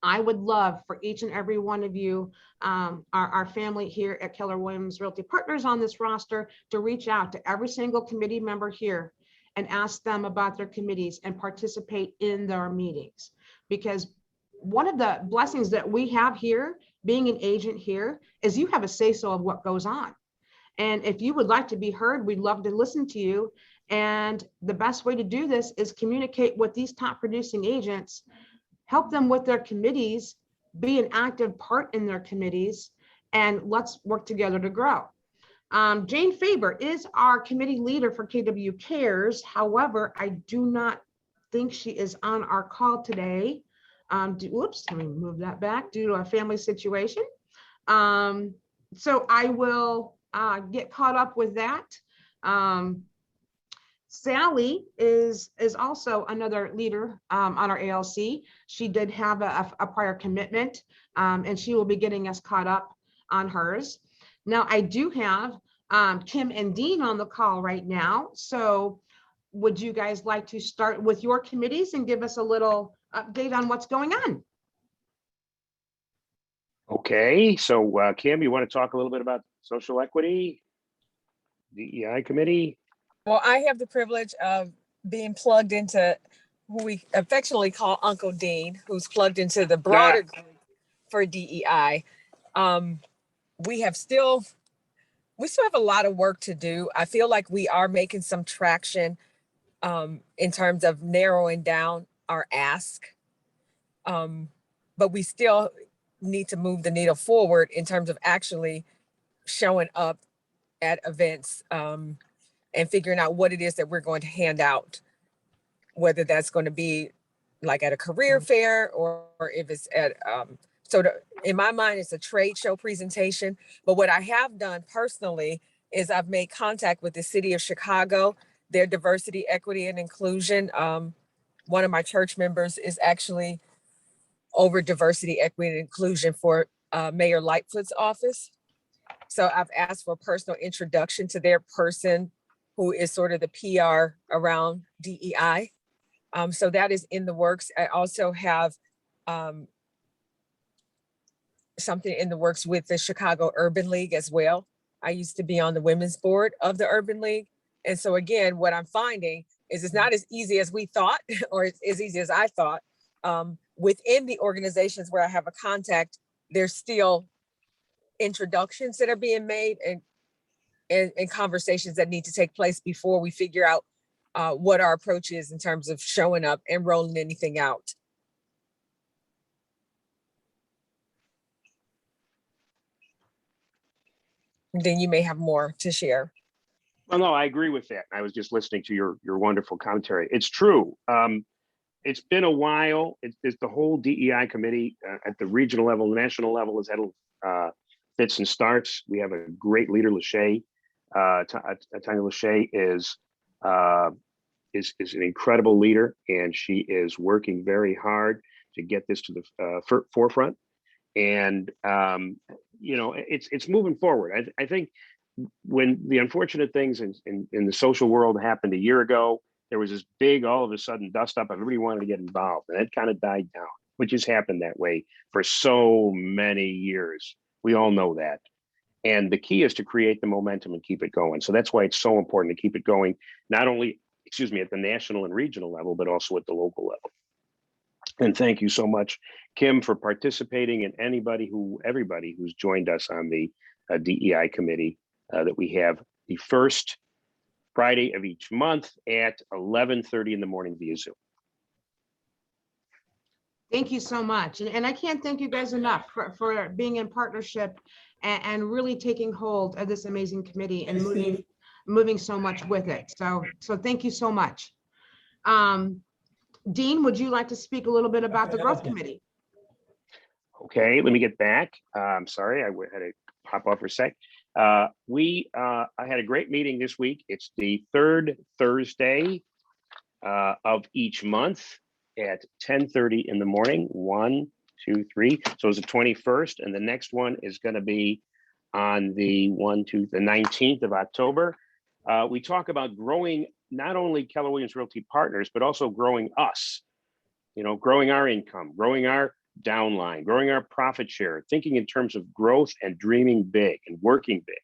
I would love for each and every one of you, our family here at Keller Williams Realty Partners on this roster, to reach out to every single committee member here and ask them about their committees and participate in their meetings. Because one of the blessings that we have here, being an agent here, is you have a say-so of what goes on. And if you would like to be heard, we'd love to listen to you. And the best way to do this is communicate with these top producing agents, help them with their committees, be an active part in their committees, and let's work together to grow. Jane Faber is our committee leader for KW Cares. However, I do not think she is on our call today. Whoops, let me move that back due to a family situation. So I will get caught up with that. Sally is also another leader on our ALC. She did have a prior commitment, and she will be getting us caught up on hers. Now, I do have Kim and Dean on the call right now. So would you guys like to start with your committees and give us a little update on what's going on? Okay, so Kim, you want to talk a little bit about social equity, DEI committee? Well, I have the privilege of being plugged into who we affectionately call Uncle Dean, who's plugged into the broader group for DEI. We still have a lot of work to do. I feel like we are making some traction in terms of narrowing down our ask. But we still need to move the needle forward in terms of actually showing up at events and figuring out what it is that we're going to hand out, whether that's going to be like at a career fair or if it's at, in my mind, it's a trade show presentation. But what I have done personally is I've made contact with the city of Chicago, their diversity, equity, and inclusion. One of my church members is actually over diversity, equity, and inclusion for Mayor Lightfoot's office. So I've asked for a personal introduction to their person who is sort of the PR around DEI. So that is in the works. I also have something in the works with the Chicago Urban League as well. I used to be on the women's board of the Urban League. And so again, what I'm finding is it's not as easy as we thought or as easy as I thought. Within the organizations where I have a contact, there's still introductions that are being made and conversations that need to take place before we figure out what our approach is in terms of showing up and rolling anything out. Then you may have more to share. Well, no, I agree with that. I was just listening to your wonderful commentary. It's true. It's been a while. It's the whole DEI committee at the regional level, the national level has had fits and starts. We have a great leader, Lachey. Tanya Lachey is an incredible leader, and she is working very hard. to get this to the forefront. And, it's moving forward. I think when the unfortunate things in the social world happened a year ago, there was this big, all of a sudden, dust up. Everybody wanted to get involved, and it kind of died down, which has happened that way for so many years. We all know that. And the key is to create the momentum and keep it going. So that's why it's so important to keep it going, not only, at the national and regional level, but also at the local level. And thank you so much, Kim, for participating, and everybody who's joined us on the DEI committee that we have the first Friday of each month at 11:30 in the morning via Zoom. Thank you so much. And I can't thank you guys enough for being in partnership and really taking hold of this amazing committee and moving so much with it. So thank you so much. Dean, would you like to speak a little bit about the growth committee? Okay, let me get back. I'm sorry, I had to pop off for a sec. I had a great meeting this week. It's the third Thursday of each month at 10:30 in the morning. 1, 2, 3. So it's the 21st, and the next one is going to be on the 19th of October. We talk about growing not only Keller Williams Realty Partners, but also growing us. Growing our income, growing our downline, growing our profit share, thinking in terms of growth and dreaming big and working big.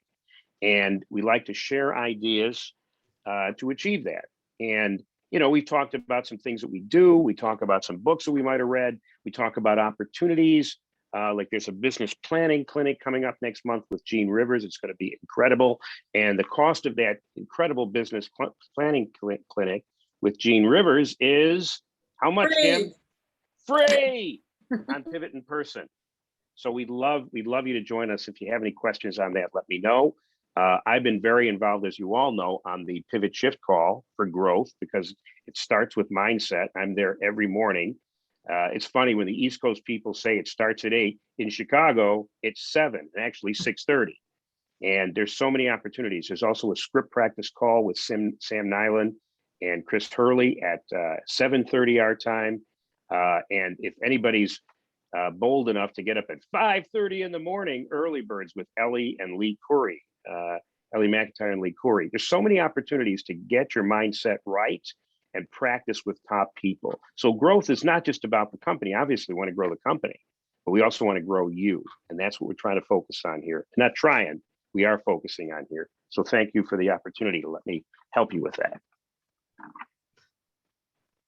And we like to share ideas to achieve that. And, we've talked about some things that we do. We talk about some books that we might have read. We talk about opportunities. Like there's a business planning clinic coming up next month with Gene Rivers. It's going to be incredible. And the cost of that incredible business planning clinic with Gene Rivers is how much, Kim? Free on Pivot in person. So we'd love you to join us. If you have any questions on that, let me know. I've been very involved, as you all know, on the Pivot Shift call for growth, because it starts with mindset. I'm there every morning. It's funny when the East Coast people say it starts at 8. In Chicago, it's 7, actually 6:30. And there's so many opportunities. There's also a script practice call with Sam Nyland and Chris Hurley at 7:30 our time. And if anybody's bold enough to get up at 5:30 in the morning, early birds with Ellie and Lee Curry, Ellie McIntyre and Lee Curry. There's so many opportunities to get your mindset right and practice with top people. So growth is not just about the company. Obviously, we want to grow the company, but we also want to grow you. And that's what we're trying to focus on here. Not trying, we are focusing on here. So thank you for the opportunity to let me help you with that.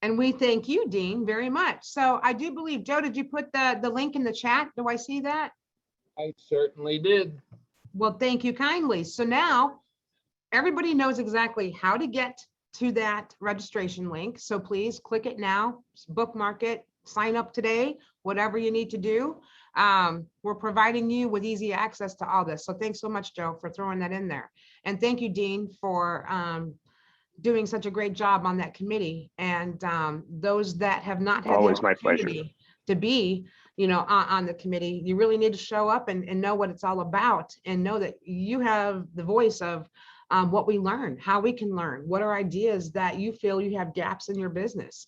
And we thank you, Dean, very much. So I do believe, Joe, did you put the link in the chat? Do I see that? I certainly did. Well, thank you kindly. So now everybody knows exactly how to get to that registration link. So please click it now, bookmark it, sign up today, whatever you need to do. We're providing you with easy access to all this. So thanks so much, Joe, for throwing that in there. And thank you, Dean, for doing such a great job on that committee. And those that have not had Always the my pleasure opportunity to be, on the committee, you really need to show up and know what it's all about, and know that you have the voice of what we learn, how we can learn, what are ideas that you feel you have gaps in your business.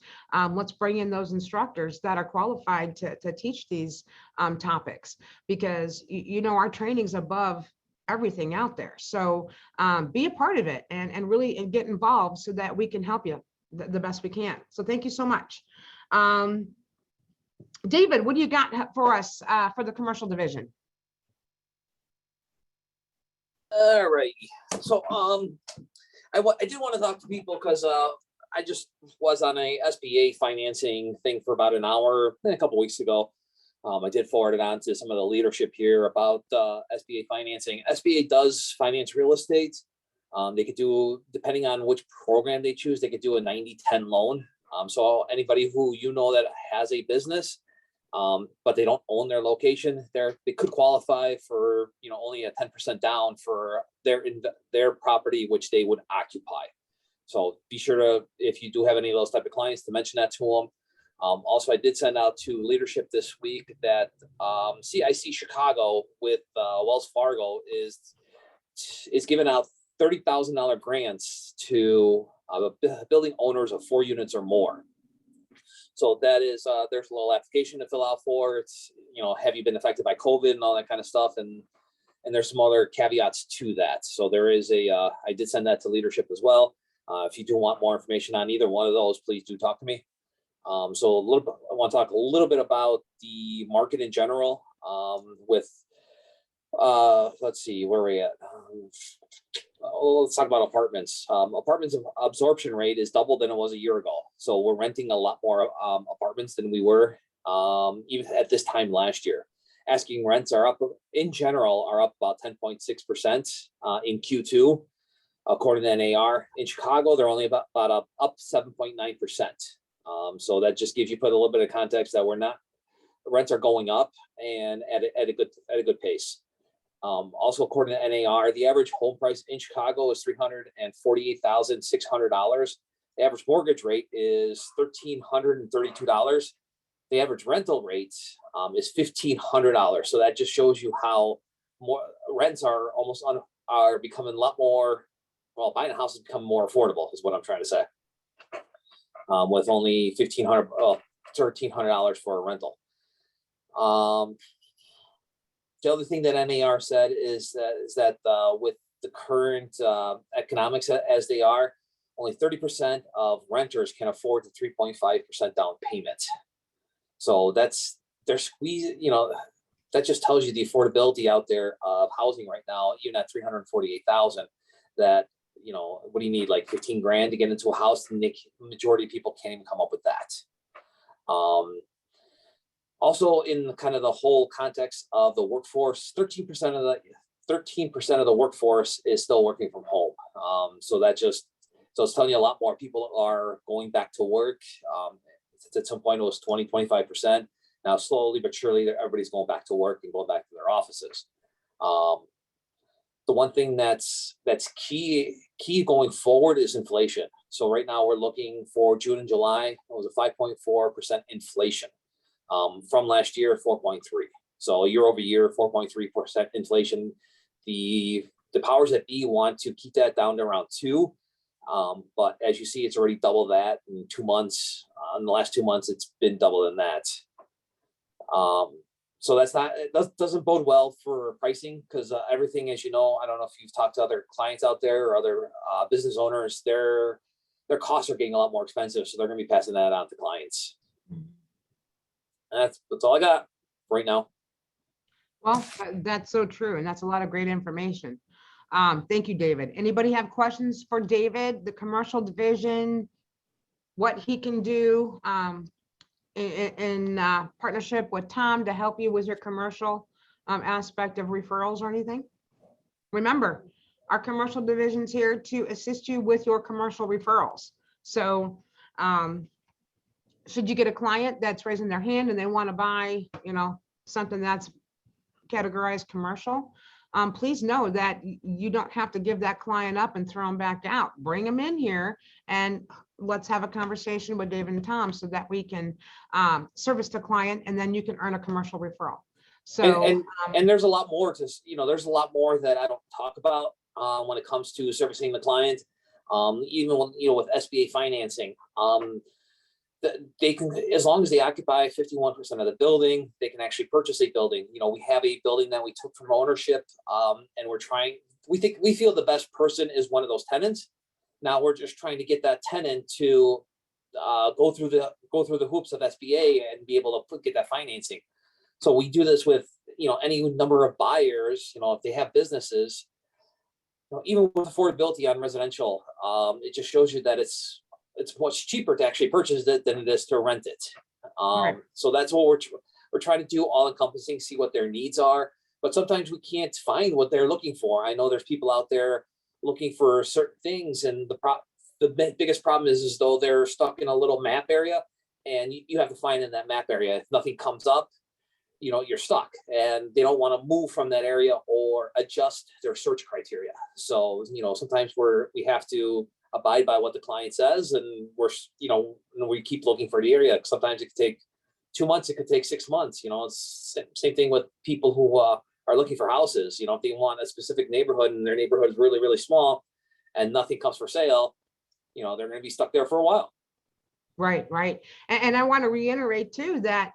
Let's bring in those instructors that are qualified to teach these topics, because our training's above everything out there. So be a part of it and really get involved so that we can help you the best we can. So thank you so much. David, what do you got for us for the commercial division? All right. So I did want to talk to people because I just was on a SBA financing thing for about an hour a couple weeks ago. I did forward it on to some of the leadership here about SBA financing. SBA does finance real estate. They could do, depending on which program they choose, they could do a 90-10 loan. So anybody who that has a business, but they don't own their location, they could qualify for only a 10% down for their property, which they would occupy. So be sure to, if you do have any of those type of clients, to mention that to them. Also, I did send out to leadership this week that CIC Chicago with Wells Fargo is giving out $30,000 grants to building owners of 4 units or more. So that is, there's a little application to fill out for. It's, have you been affected by COVID and all that kind of stuff? And there's some other caveats to that. So there is I did send that to leadership as well. If you do want more information on either one of those, please do talk to me. So a little bit, I want to talk a little bit about the market in general, with, let's see, where are we at? Let's talk about apartments. Apartments absorption rate is double than it was a year ago. So we're renting a lot more apartments than we were even at this time last year. Asking rents are up in general, are up about 10.6% in Q2, according to NAR. In Chicago, they're only about up 7.9%. So that just gives you put a little bit of context that rents are going up and at a good pace. Also, according to NAR, the average home price in Chicago is $348,600. The average mortgage rate is $1,332. The average rental rate is $1,500. So that just shows you how more rents are are becoming a lot more. Well, buying a house has become more affordable, is what I'm trying to say. With only $1,300 for a rental. The other thing that NAR said is that with the current economics as they are, only 30% of renters can afford the 3.5% down payment. So they're squeezing, that just tells you the affordability out there of housing right now, even at $348,000, that, what do you need, like 15 grand to get into a house? And the majority of people can't even come up with that. Also, in kind of the whole context of the workforce, 13% of the workforce is still working from home. So it's telling you a lot more people are going back to work. At some point, it was 25%. Now, slowly but surely, everybody's going back to work and going back to their offices. The one thing that's key going forward is inflation. So right now, we're looking for June and July. It was a 5.4% inflation. From last year, 4.3. So year over year, 4.3% inflation. The powers that be want to keep that down to around 2. But as you see, it's already double that in 2 months. In the last 2 months, it's been double than that. So it doesn't bode well for pricing, because everything, as you know, I don't know if you've talked to other clients out there or other business owners, their costs are getting a lot more expensive. So they're going to be passing that on to clients. That's all I got right now. Well, that's so true. And that's a lot of great information. Thank you, David. Anybody have questions for David, the commercial division, what he can do in partnership with Tom to help you with your commercial aspect of referrals or anything? Remember, our commercial division's here to assist you with your commercial referrals. So should you get a client that's raising their hand and they want to buy, something that's categorized commercial, please know that you don't have to give that client up and throw them back out. Bring them in here and let's have a conversation with David and Tom so that we can service the client, and then you can earn a commercial referral. So and there's a lot more there's a lot more that I don't talk about when it comes to servicing the client. Even when, with SBA financing, they can, as long as they occupy 51% of the building, they can actually purchase a building. We have a building that we took from ownership, and we feel the best person is one of those tenants. Now we're just trying to get that tenant to go through the hoops of SBA and be able to get that financing. So we do this with any number of buyers. If they have businesses, even with affordability on residential, it just shows you that it's much cheaper to actually purchase it than it is to rent it. Right. So that's what we're trying to do, all encompassing, see what their needs are. But sometimes we can't find what they're looking for. I know there's people out there looking for certain things, and the biggest problem is though they're stuck in a little map area, and you have to find in that map area. If nothing comes up, you're stuck, and they don't want to move from that area or adjust their search criteria. So sometimes we have to abide by what the client says, and we keep looking for the area. Sometimes it could take 2 months, it could take 6 months. It's same thing with people who are looking for houses. If they want a specific neighborhood and their neighborhood is really, really small and nothing comes for sale, they're going to be stuck there for a while. Right, right. And I want to reiterate too that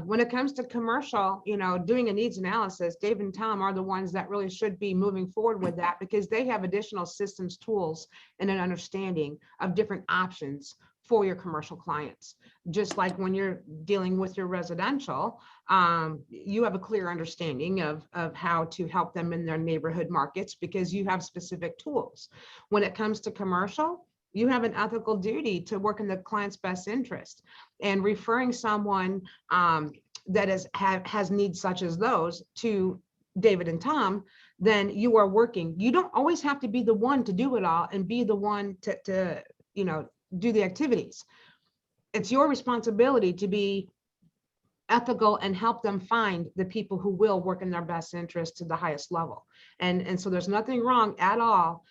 when it comes to commercial, doing a needs analysis, Dave and Tom are the ones that really should be moving forward with that because they have additional systems, tools, and an understanding of different options for your commercial clients. Just like when you're dealing with your residential, you have a clear understanding of how to help them in their neighborhood markets because you have specific tools. When it comes to commercial, you have an ethical duty to work in the client's best interest, and referring someone that has needs such as those to David and Tom, then you are working. You don't always have to be the one to do it all and be the one to do the activities. It's your responsibility to be ethical and help them find the people who will work in their best interest to the highest level. And so there's nothing wrong at all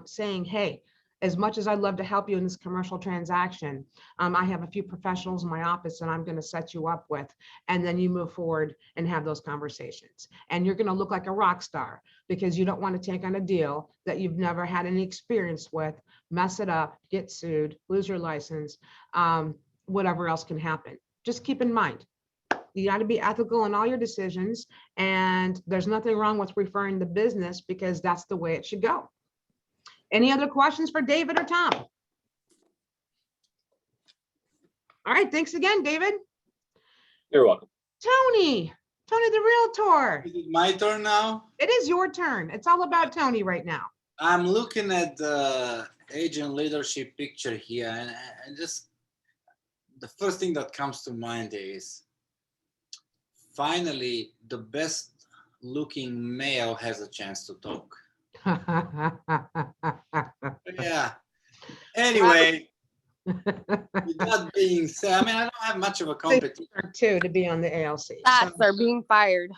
saying, hey, as much as I'd love to help you in this commercial transaction, I have a few professionals in my office that I'm going to set you up with, and then you move forward and have those conversations. And you're going to look like a rock star because you don't want to take on a deal that you've never had any experience with, mess it up, get sued, lose your license, whatever else can happen. Just keep in mind, you got to be ethical in all your decisions, and there's nothing wrong with referring the business because that's the way it should go. Any other questions for David or Tom? All right, thanks again, David. You're welcome. Tony the Realtor. Is it my turn now? It is your turn. It's all about Tony right now. I'm looking at the agent leadership picture here, and just the first thing that comes to mind is finally the best looking male has a chance to talk. Yeah. Anyway, with that being said, I mean, I don't have much of a competition. Too, to be on the ALC. Shots are being fired.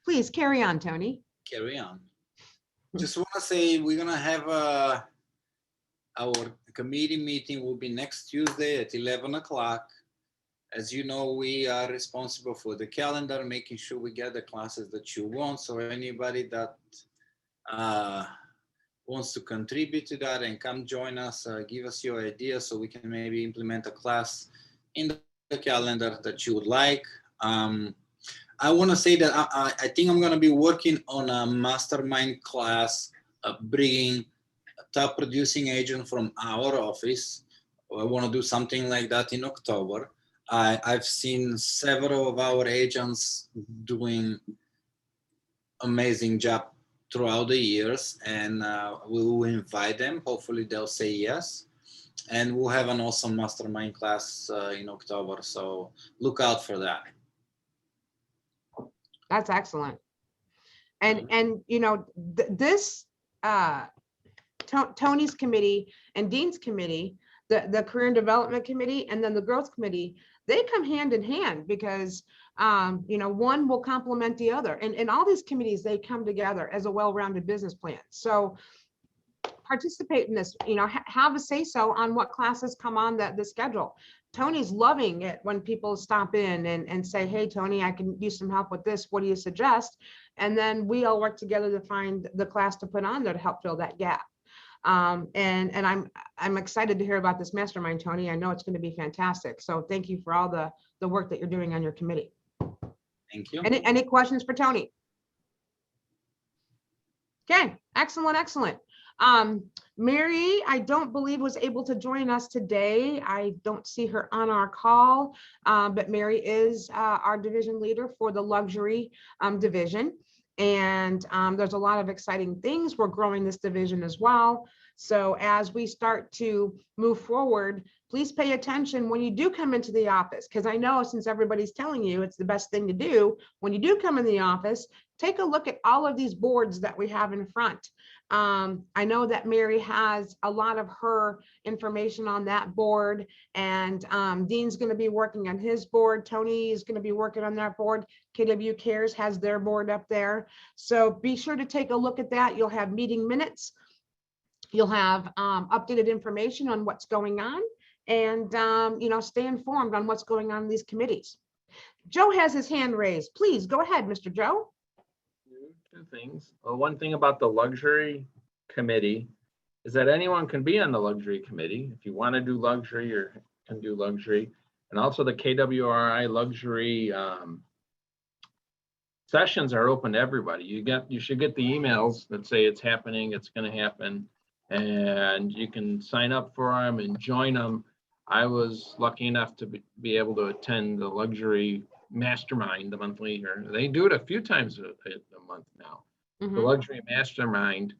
Please carry on, Tony. Carry on. Just want to say we're gonna have our committee meeting will be next Tuesday at 11 o'clock. As you know, we are responsible for the calendar, making sure we get the classes that you want. So anybody that wants to contribute to that and come join us, give us your ideas so we can maybe implement a class in the calendar that you would like. I want to say that I think I'm going to be working on a mastermind class, bringing a top producing agent from our office. I want to do something like that in October. I've seen several of our agents doing amazing job throughout the years, and we will invite them. Hopefully they'll say yes, and we'll have an awesome mastermind class in October. So look out for that. That's excellent. And this Tony's committee and Dean's committee, the career and development committee, and then the growth committee, they come hand in hand because one will complement the other. And all these committees, they come together as a well-rounded business plan. So participate in this, have a say-so on what classes come on the schedule. Tony's loving it when people stop in and say, hey, Tony, I can use some help with this. What do you suggest? And then we all work together to find the class to put on there to help fill that gap. And I'm excited to hear about this mastermind, Tony. I know it's going to be fantastic. So thank you for all the work that you're doing on your committee. Thank you. Any questions for Tony? Okay, excellent. Mary, I don't believe was able to join us today. I don't see her on our call, but Mary is our division leader for the luxury division. And there's a lot of exciting things. We're growing this division as well. So as we start to move forward, please pay attention when you do come into the office, because I know since everybody's telling you it's the best thing to do, when you do come in the office, take a look at all of these boards that we have in front. I know that Mary has a lot of her information on that board, and Dean's going to be working on his board. Tony is going to be working on that board. KW Cares has their board up there. So be sure to take a look at that. You'll have meeting minutes. You'll have updated information on what's going on, and stay informed on what's going on in these committees. Joe has his hand raised. Please go ahead, Mr. Joe. Two things. Well, one thing about the luxury committee is that anyone can be on the luxury committee. If you want to do luxury or can do luxury. And also the KWRI luxury sessions are open to everybody. You should get the emails that say it's happening, it's going to happen, and you can sign up for them and join them. I was lucky enough to be able to attend the luxury mastermind, the monthly, or they do it a few times a month now. The luxury mastermind.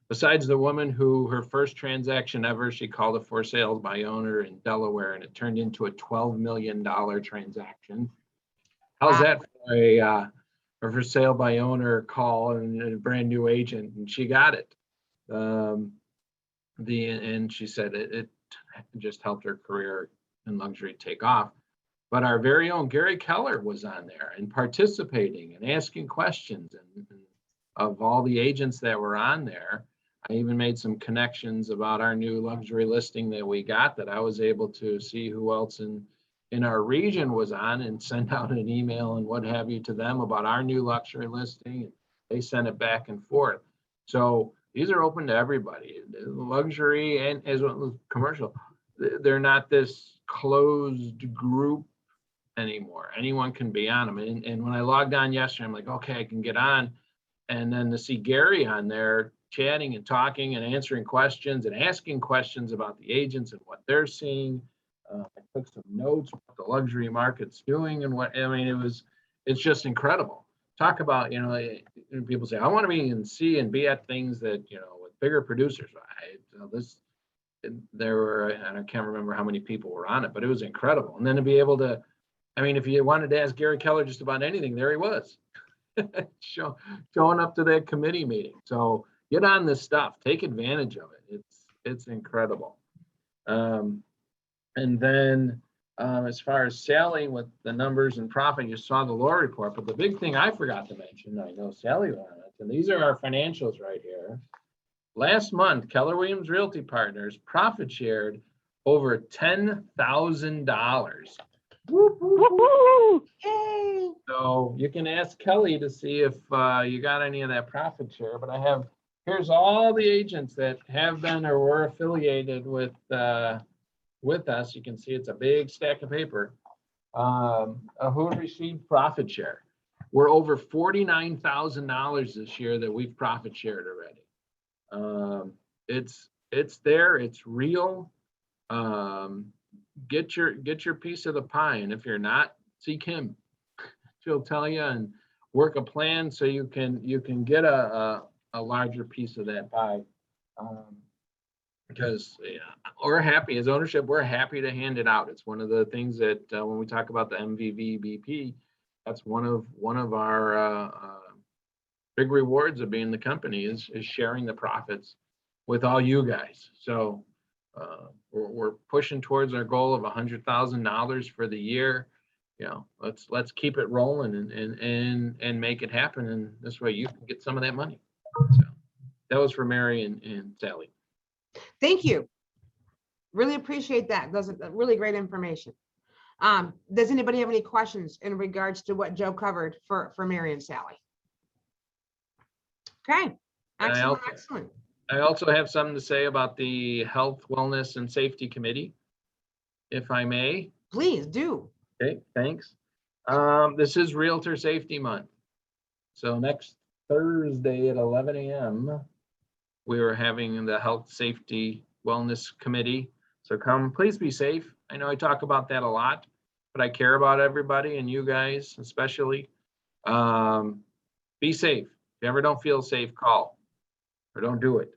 Besides the woman who her first transaction ever, she called a for sale by owner in Delaware, and it turned into a $12 million transaction. How's that for a for sale by owner call and a brand new agent? And she got it. And she said it just helped her career in luxury take off. But our very own Gary Keller was on there and participating and asking questions, and of all the agents that were on there. I even made some connections about our new luxury listing that we got, that I was able to see who else in our region was on and send out an email and what have you to them about our new luxury listing. And they sent it back and forth. So these are open to everybody. Luxury and as well as commercial, they're not this closed group anymore. Anyone can be on them. And when I logged on yesterday, I'm like, okay, I can get on. And then to see Gary on there chatting and talking and answering questions and asking questions about the agents and what they're seeing. I took some notes what the luxury market's doing and what, I mean, it's just incredible. Talk about, people say, I want to be and see and be at things that, with bigger producers. There were, and I can't remember how many people were on it, but it was incredible. And then to be able to, if you wanted to ask Gary Keller just about anything, there he was. Showing up to that committee meeting. So get on this stuff, take advantage of it. It's incredible. And then as far as Sally with the numbers and profit, you saw the law report, but the big thing I forgot to mention, I know Sally on it, and these are our financials right here. Last month, Keller Williams Realty Partners profit shared over $10,000. Yay! So you can ask Kelly to see if you got any of that profit share, but here's all the agents that have been or were affiliated with us. You can see it's a big stack of paper. Who received profit share? We're over $49,000 this year that we've profit shared already. It's there, it's real. Get your piece of the pie, and if you're not, see Kim. She'll tell you and work a plan so you can get a larger piece of that pie. Because we're happy as ownership, we're happy to hand it out. It's one of the things that when we talk about the MVVBP, that's one of our big rewards of being the company is sharing the profits with all you guys. So we're pushing towards our goal of $100,000 for the year. Let's keep it rolling and make it happen. And this way you can get some of that money. So that was for Mary and Sally. Thank you. Really appreciate that. That's really great information. Does anybody have any questions in regards to what Joe covered for Mary and Sally? Okay. Excellent. I also have something to say about the Health, Wellness, and Safety Committee, if I may. Please do. Okay, thanks. This is Realtor Safety Month. So next Thursday at 11 a.m., we are having the Health, Safety, Wellness Committee. So come, please be safe. I know I talk about that a lot, but I care about everybody and you guys especially. Be safe. If you ever don't feel safe, call or don't do it.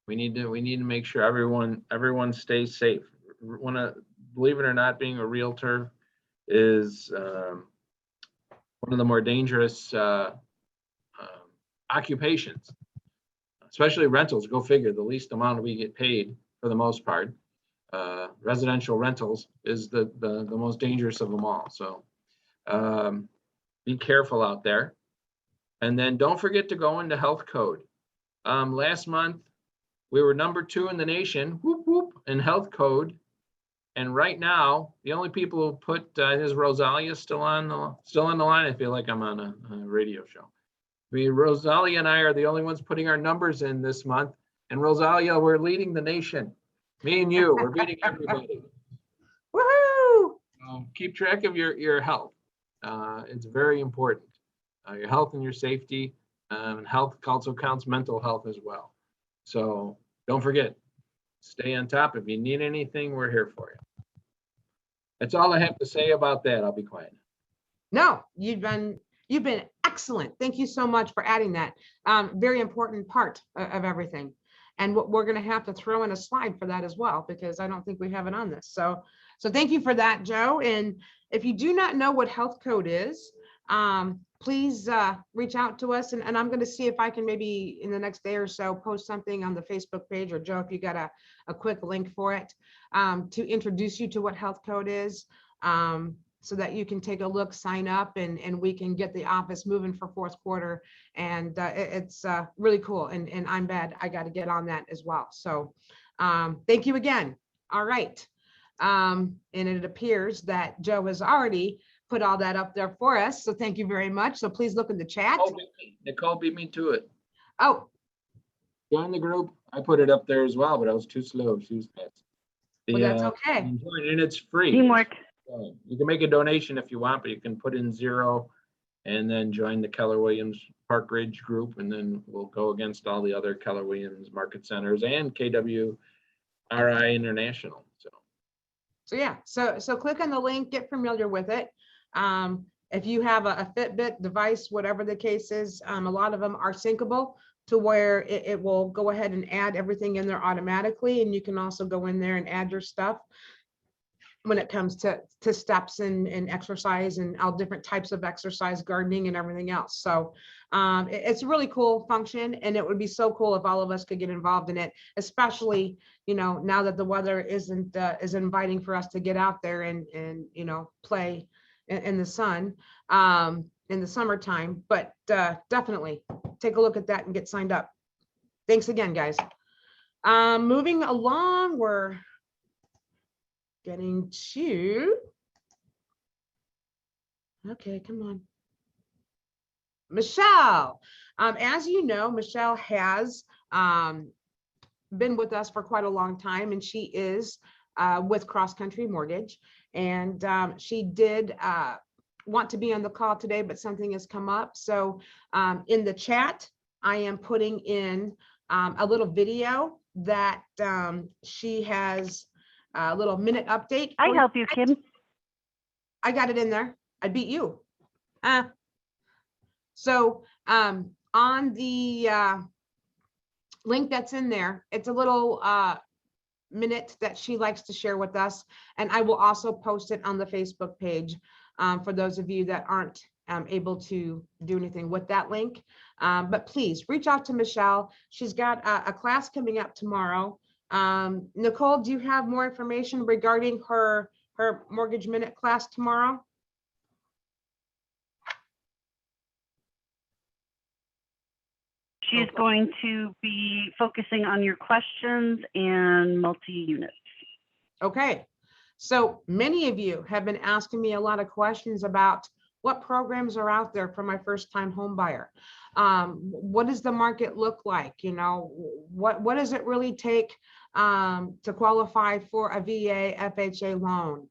We need to make sure everyone stays safe. Believe it or not, being a realtor is one of the more dangerous occupations, especially rentals. Go figure, the least amount we get paid for the most part. Residential rentals is the most dangerous of them all. So be careful out there. And then don't forget to go into health code. Last month, we were number 2 in the nation, in health code. And right now, the only people who put is Rosalia still on the line. I feel like I'm on a radio show. Rosalia and I are the only ones putting our numbers in this month. And Rosalia, we're leading the nation. Me and you, we're beating everybody. Woohoo! Keep track of your health. It's very important. Your health and your safety. Health also counts mental health as well. So don't forget, stay on top. If you need anything, we're here for you. That's all I have to say about that. I'll be quiet. No, you've been excellent. Thank you so much for adding that. Very important part of everything. And what we're going to have to throw in a slide for that as well, because I don't think we have it on this. So thank you for that, Joe. And if you do not know what health code is, please reach out to us. And I'm going to see if I can maybe in the next day or so post something on the Facebook page, or Joe, if you got a quick link for it, to introduce you to what health code is, so that you can take a look, sign up, and we can get the office moving for fourth quarter. And it's really cool. And I'm bad. I got to get on that as well. So thank you again. All right. And it appears that Joe has already put all that up there for us. So thank you very much. So please look in the chat. Nicole beat me to it. Oh, Join the group. I put it up there as well, but I was too slow. She was fast. well, that's okay. And it's free. Teamwork. You can make a donation if you want, but you can put in 0 and then join the Keller Williams Park Ridge group, and then we'll go against all the other Keller Williams market centers and KWRI International. So yeah, so click on the link, get familiar with it. If you have a Fitbit device, whatever the case is, a lot of them are syncable to where it will go ahead and add everything in there automatically. And you can also go in there and add your stuff when it comes to steps and exercise and all different types of exercise, gardening and everything else. So it's a really cool function, and it would be so cool if all of us could get involved in it, especially, now that the weather isn't is inviting for us to get out there and play in the sun in the summertime. But definitely take a look at that and get signed up. Thanks again, guys. Moving along, we're getting to, okay, come on. Michelle, as you know, Michelle has been with us for quite a long time, and she is with Cross Country Mortgage. And she did want to be on the call today, but something has come up. So in the chat, I am putting in a little video that she has a little minute update. I help you, Kim. I got it in there. I beat you. So on the link that's in there, it's a little minute that she likes to share with us. And I will also post it on the Facebook page for those of you that aren't able to do anything with that link. But please reach out to Michelle. She's got a class coming up tomorrow. Nicole, do you have more information regarding her Mortgage Minute class tomorrow? She's going to be focusing on your questions and multi-units. Okay, so many of you have been asking me a lot of questions about what programs are out there for my first-time home buyer. What does the market look like? What does it really take to qualify for a VA FHA loan?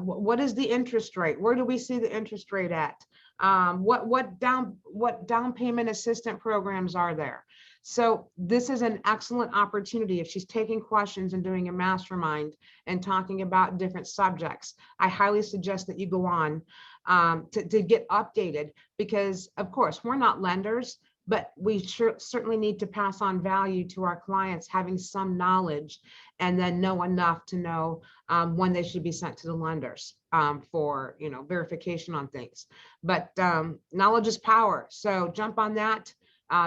What is the interest rate? Where do we see the interest rate at? What down payment assistant programs are there? So this is an excellent opportunity. If she's taking questions and doing a mastermind and talking about different subjects, I highly suggest that you go on to get updated, because of course we're not lenders, but we certainly need to pass on value to our clients, having some knowledge and then know enough to know when they should be sent to the lenders for verification on things. But knowledge is power. So jump on that.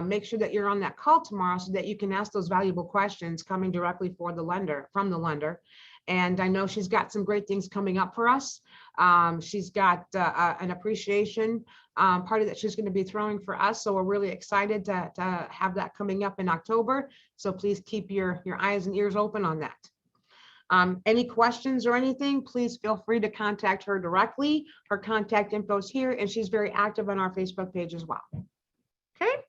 Make sure that you're on that call tomorrow so that you can ask those valuable questions coming directly from the lender. And I know she's got some great things coming up for us. She's got an appreciation party that she's going to be throwing for us. So we're really excited to have that coming up in October. So please keep your eyes and ears open on that. Any questions or anything, please feel free to contact her directly. Her contact info is here, and she's very active on our Facebook page as well. Okay.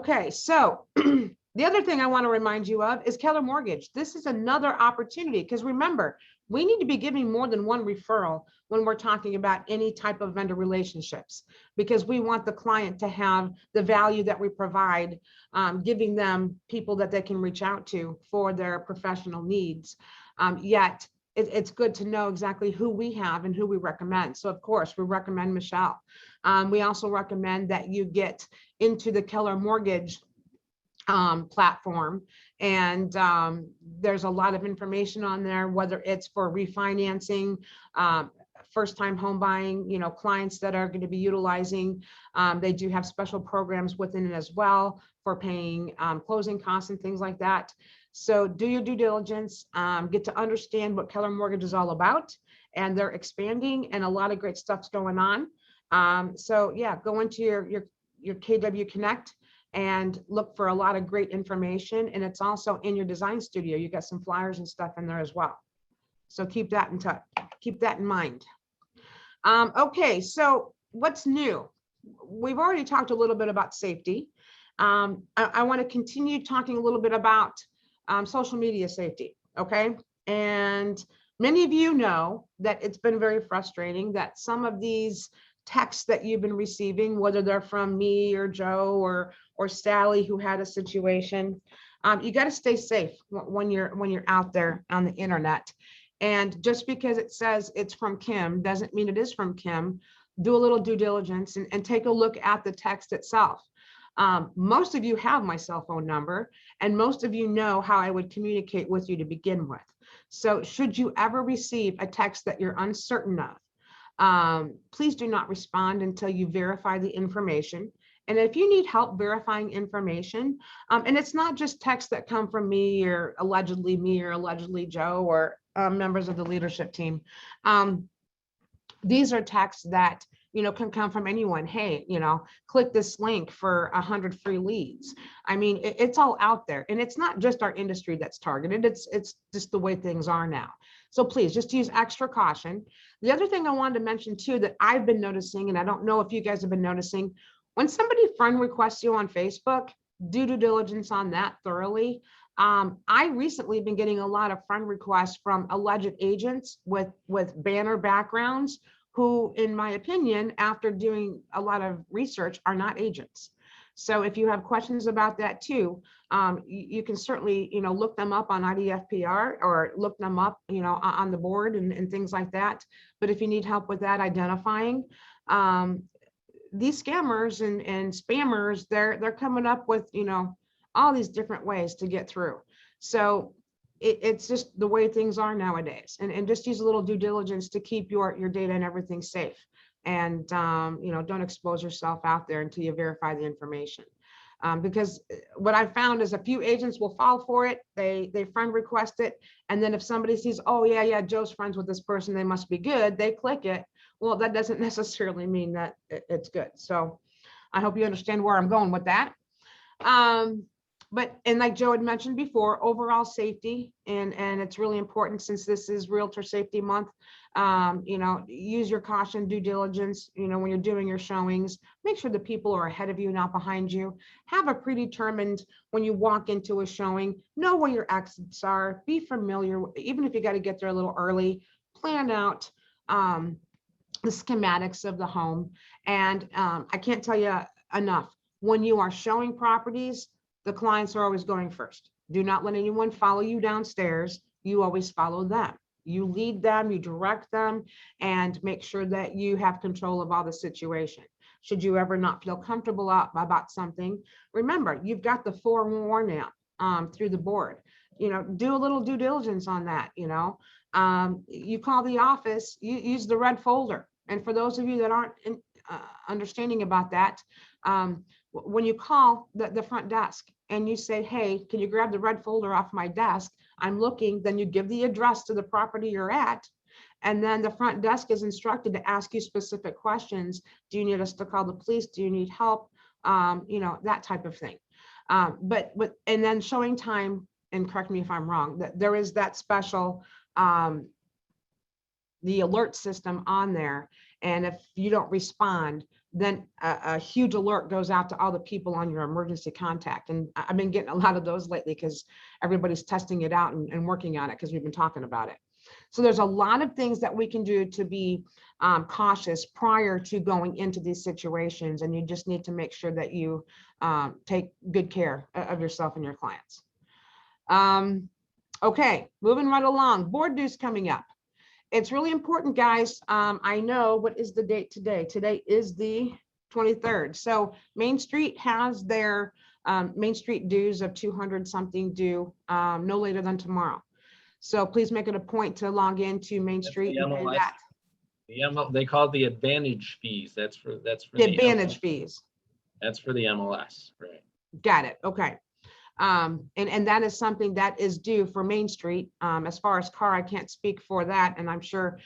Okay, so the other thing I want to remind you of is Keller Mortgage. This is another opportunity because remember, we need to be giving more than one referral when we're talking about any type of vendor relationships, because we want the client to have the value that we provide, giving them people that they can reach out to for their professional needs. Yet it's good to know exactly who we have and who we recommend. So of course, we recommend Michelle. We also recommend that you get into the Keller Mortgage platform, and there's a lot of information on there, whether it's for refinancing, first-time home buying, you know, clients that are going to be utilizing. They do have special programs within it as well for paying closing costs and things like that. So do your due diligence, get to understand what Keller Mortgage is all about, and they're expanding and a lot of great stuff's going on. So yeah, go into your KW Connect and look for a lot of great information. And it's also in your design studio. You got some flyers and stuff in there as well. So keep that in touch, keep that in mind. Okay, so what's new? We've already talked a little bit about safety. I want to continue talking a little bit about social media safety, okay? And many of you know that it's been very frustrating that some of these texts that you've been receiving, whether they're from me or Joe or Sally who had a situation, you got to stay safe when you're out there on the internet. And just because it says it's from Kim doesn't mean it is from Kim. Do a little due diligence and take a look at the text itself. Most of you have my cell phone number, and most of you know how I would communicate with you to begin with. So should you ever receive a text that you're uncertain of, please do not respond until you verify the information. And if you need help verifying information, and it's not just texts that come from me or allegedly Joe or members of the leadership team. These are texts that, you know, can come from anyone. Hey, you know, click this link for 100 free leads. I mean, it's all out there, and it's not just our industry that's targeted. It's just the way things are now. So please just use extra caution. The other thing I wanted to mention too, that I've been noticing, and I don't know if you guys have been noticing, when somebody friend requests you on Facebook, do due diligence on that thoroughly. I recently been getting a lot of friend requests from alleged agents with banner backgrounds who, in my opinion, after doing a lot of research, are not agents. So if you have questions about that too, you can certainly, you know, look them up on IDFPR or look them up, you know, on the board and things like that. But if you need help with that identifying, these scammers and spammers, they're coming up with, you know, all these different ways to get through. So it's just the way things are nowadays, and just use a little due diligence to keep your data and everything safe. And, you know, don't expose yourself out there until you verify the information. Because what I found is a few agents will fall for it. They friend request it. And then if somebody sees, oh yeah, Joe's friends with this person, they must be good, they click it. Well, that doesn't necessarily mean that it's good. So I hope you understand where I'm going with that. But, and like Joe had mentioned before, overall safety, and it's really important since this is Realtor Safety Month, you know, use your caution, due diligence, you know, when you're doing your showings, make sure the people are ahead of you, not behind you. Have a predetermined, when you walk into a showing, know where your exits are, be familiar, even if you got to get there a little early, plan out the schematics of the home. And I can't tell you enough, when you are showing properties, the clients are always going first. Do not let anyone follow you downstairs. You always follow them. You lead them, you direct them, and make sure that you have control of all the situation. Should you ever not feel comfortable about something, remember, you've got the forewarning through the board. You know, do a little due diligence on that, you know. You call the office, you use the red folder. And for those of you that aren't understanding about that, when you call the front desk and you say, hey, can you grab the red folder off my desk? I'm looking, then you give the address to the property you're at. And then the front desk is instructed to ask you specific questions. Do you need us to call the police? Do you need help? You know, that type of thing. And then showing time, and correct me if I'm wrong, that there is that special, the alert system on there. And if you don't respond, then a huge alert goes out to all the people on your emergency contact. And I've been getting a lot of those lately because everybody's testing it out and working on it because we've been talking about it. So there's a lot of things that we can do to be cautious prior to going into these situations. And you just need to make sure that you take good care of yourself and your clients. Okay, moving right along, board dues coming up. It's really important, guys. I know, what is the date today? Today is the 23rd. So Main Street has their Main Street dues of 200 something due no later than tomorrow. So please make it a point to log into Main Street and pay that. They call it the advantage fees. That's for The advantage fees. That's for the MLS, right? Got it. Okay. And that is something that is due for Main Street. As far as car, I can't speak for that. And I'm sure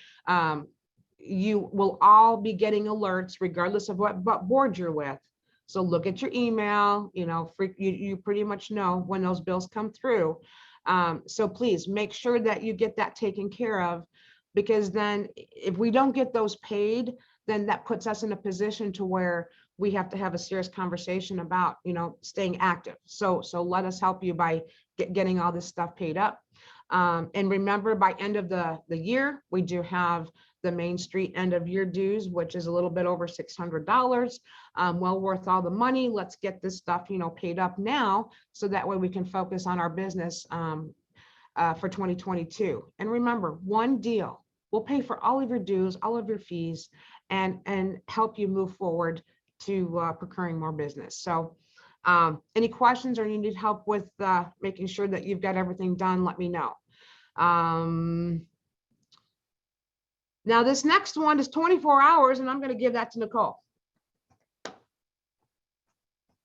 you will all be getting alerts regardless of what board you're with. So look at your email, you pretty much know when those bills come through. So please make sure that you get that taken care of, because then if we don't get those paid, then that puts us in a position to where we have to have a serious conversation about, staying active. So let us help you by getting all this stuff paid up. And remember, by end of the year, we do have the Main Street end of year dues, which is a little bit over $600. Well worth all the money. Let's get this stuff, paid up now, so that way we can focus on our business for 2022. And remember, one deal will pay for all of your dues, all of your fees, and help you move forward to procuring more business. So any questions or you need help with making sure that you've got everything done, let me know. Now this next one is 24 hours, and I'm going to give that to Nicole.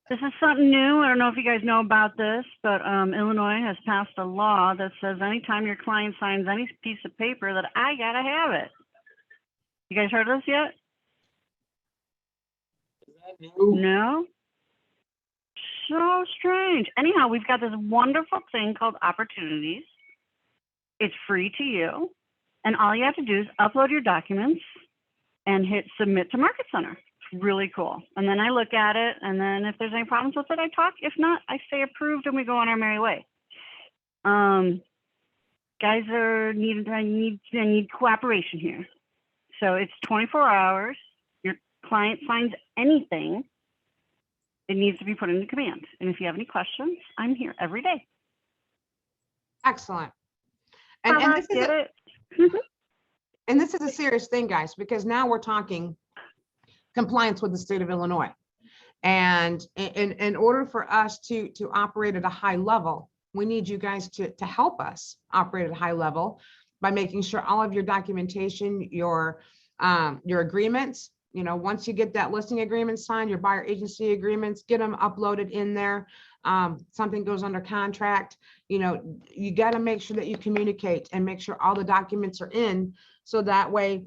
This is something new. I don't know if you guys know about this, but Illinois has passed a law that says anytime your client signs any piece of paper that I gotta have it. You guys heard of this yet? No? So strange. Anyhow, we've got this wonderful thing called Opportunities. It's free to you. And all you have to do is upload your documents and hit submit to Market Center. It's really cool. And then I look at it, and then if there's any problems with it, I talk. If not, I say approved and we go on our merry way. Guys I need cooperation here. So it's 24 hours. Your client signs anything, it needs to be put into command. And if you have any questions, I'm here every day. Excellent. And this is a serious thing, guys, because now we're talking compliance with the state of Illinois. And in order for us to operate at a high level, we need you guys to help us operate at a high level by making sure all of your documentation, your agreements, once you get that listing agreement signed, your buyer agency agreements, get them uploaded in there. Something goes under contract, you got to make sure that you communicate and make sure all the documents are in, so that way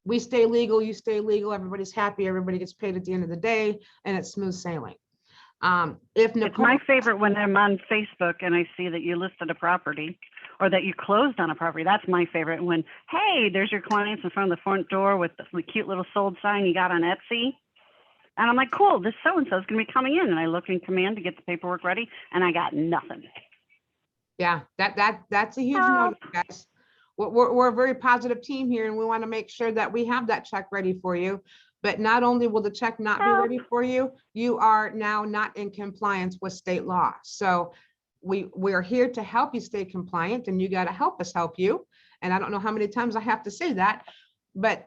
we stay legal, you stay legal, everybody's happy, everybody gets paid at the end of the day, and it's smooth sailing. If Nicole, it's my favorite when I'm on Facebook and I see that you listed a property or that you closed on a property. That's my favorite. When, hey, there's your clients in front of the front door with the cute little sold sign you got on Etsy. And I'm like, cool, this so-and-so is going to be coming in. And I look in command to get the paperwork ready, and I got nothing. Yeah, that's a huge note, guys. We're a very positive team here, and we want to make sure that we have that check ready for you. But not only will the check not be ready for you, you are now not in compliance with state law. So we're here to help you stay compliant, and you got to help us help you. And I don't know how many times I have to say that, but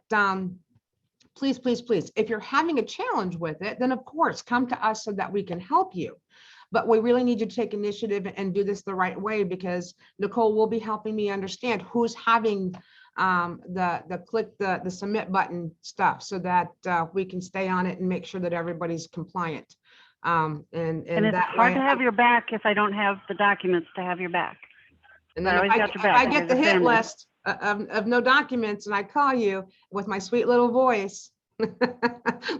please, please, please, if you're having a challenge with it, then of course, come to us so that we can help you. But we really need you to take initiative and do this the right way, because Nicole will be helping me understand who's having the click the submit button stuff, so that we can stay on it and make sure that everybody's compliant. And it's that hard way, to have your back if I don't have the documents to have your back. and then if I get the hit list of no documents and I call you with my sweet little voice,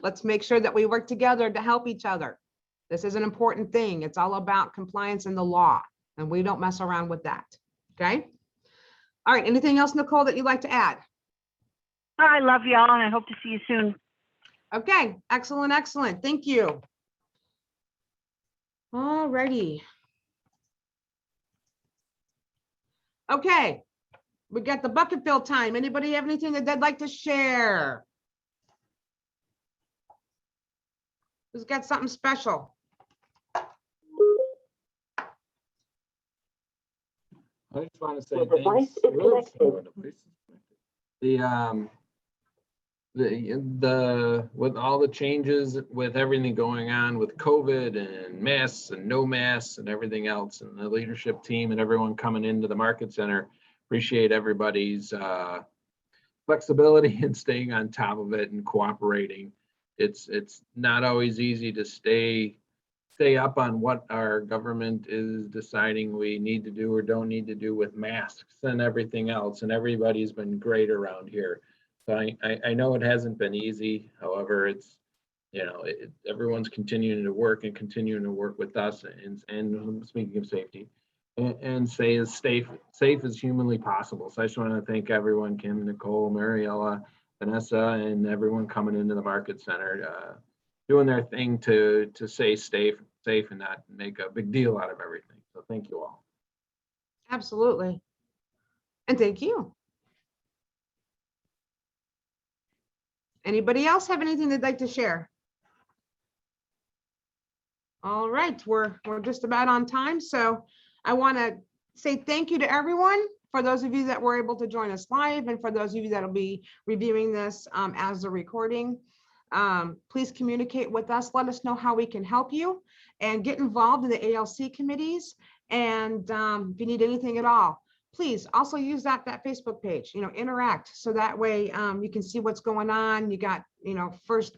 let's make sure that we work together to help each other. This is an important thing. It's all about compliance and the law, and we don't mess around with that. Okay. All right. Anything else, Nicole, that you'd like to add? I love y'all, and I hope to see you soon. Okay, excellent, excellent. Thank you. All righty. Okay, we got the bucket fill time. Anybody have anything that they'd like to share? Who's got something special? I just want to say The device thanks. is connected. The with all the changes, with everything going on with COVID and masks and no masks and everything else, and the leadership team and everyone coming into the market center, appreciate everybody's flexibility and staying on top of it and cooperating. It's not always easy to stay up on what our government is deciding we need to do or don't need to do with masks and everything else. And everybody's been great around here. So I know it hasn't been easy. However, it's, you know, everyone's continuing to work and continuing to work with us. And speaking of safety, and stay as safe as humanly possible. So I just want to thank everyone, Kim, Nicole, Mariella, Vanessa, and everyone coming into the market center, doing their thing to stay safe and not make a big deal out of everything. So thank you all. Absolutely. And thank you. Anybody else have anything they'd like to share? All right, we're just about on time. So I want to say thank you to everyone, for those of you that were able to join us live, and for those of you that'll be reviewing this as a recording. Please communicate with us. Let us know how we can help you, and get involved in the ALC committees. And if you need anything at all, please also use that Facebook page, you know, interact. So that way you can see what's going on. You got, you know, first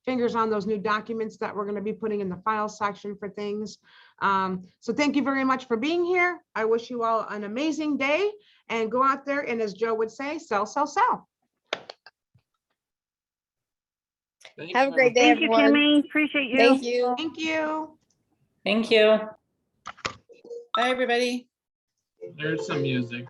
fingers on those new documents that we're going to be putting in the file section for things. So thank you very much for being here. I wish you all an amazing day, and go out there and, as Joe would say, sell, sell, sell. Have a great day, Thank you, everyone. Kimmy. Appreciate you. Thank you. Thank you. Thank you. Bye, everybody. There's some music.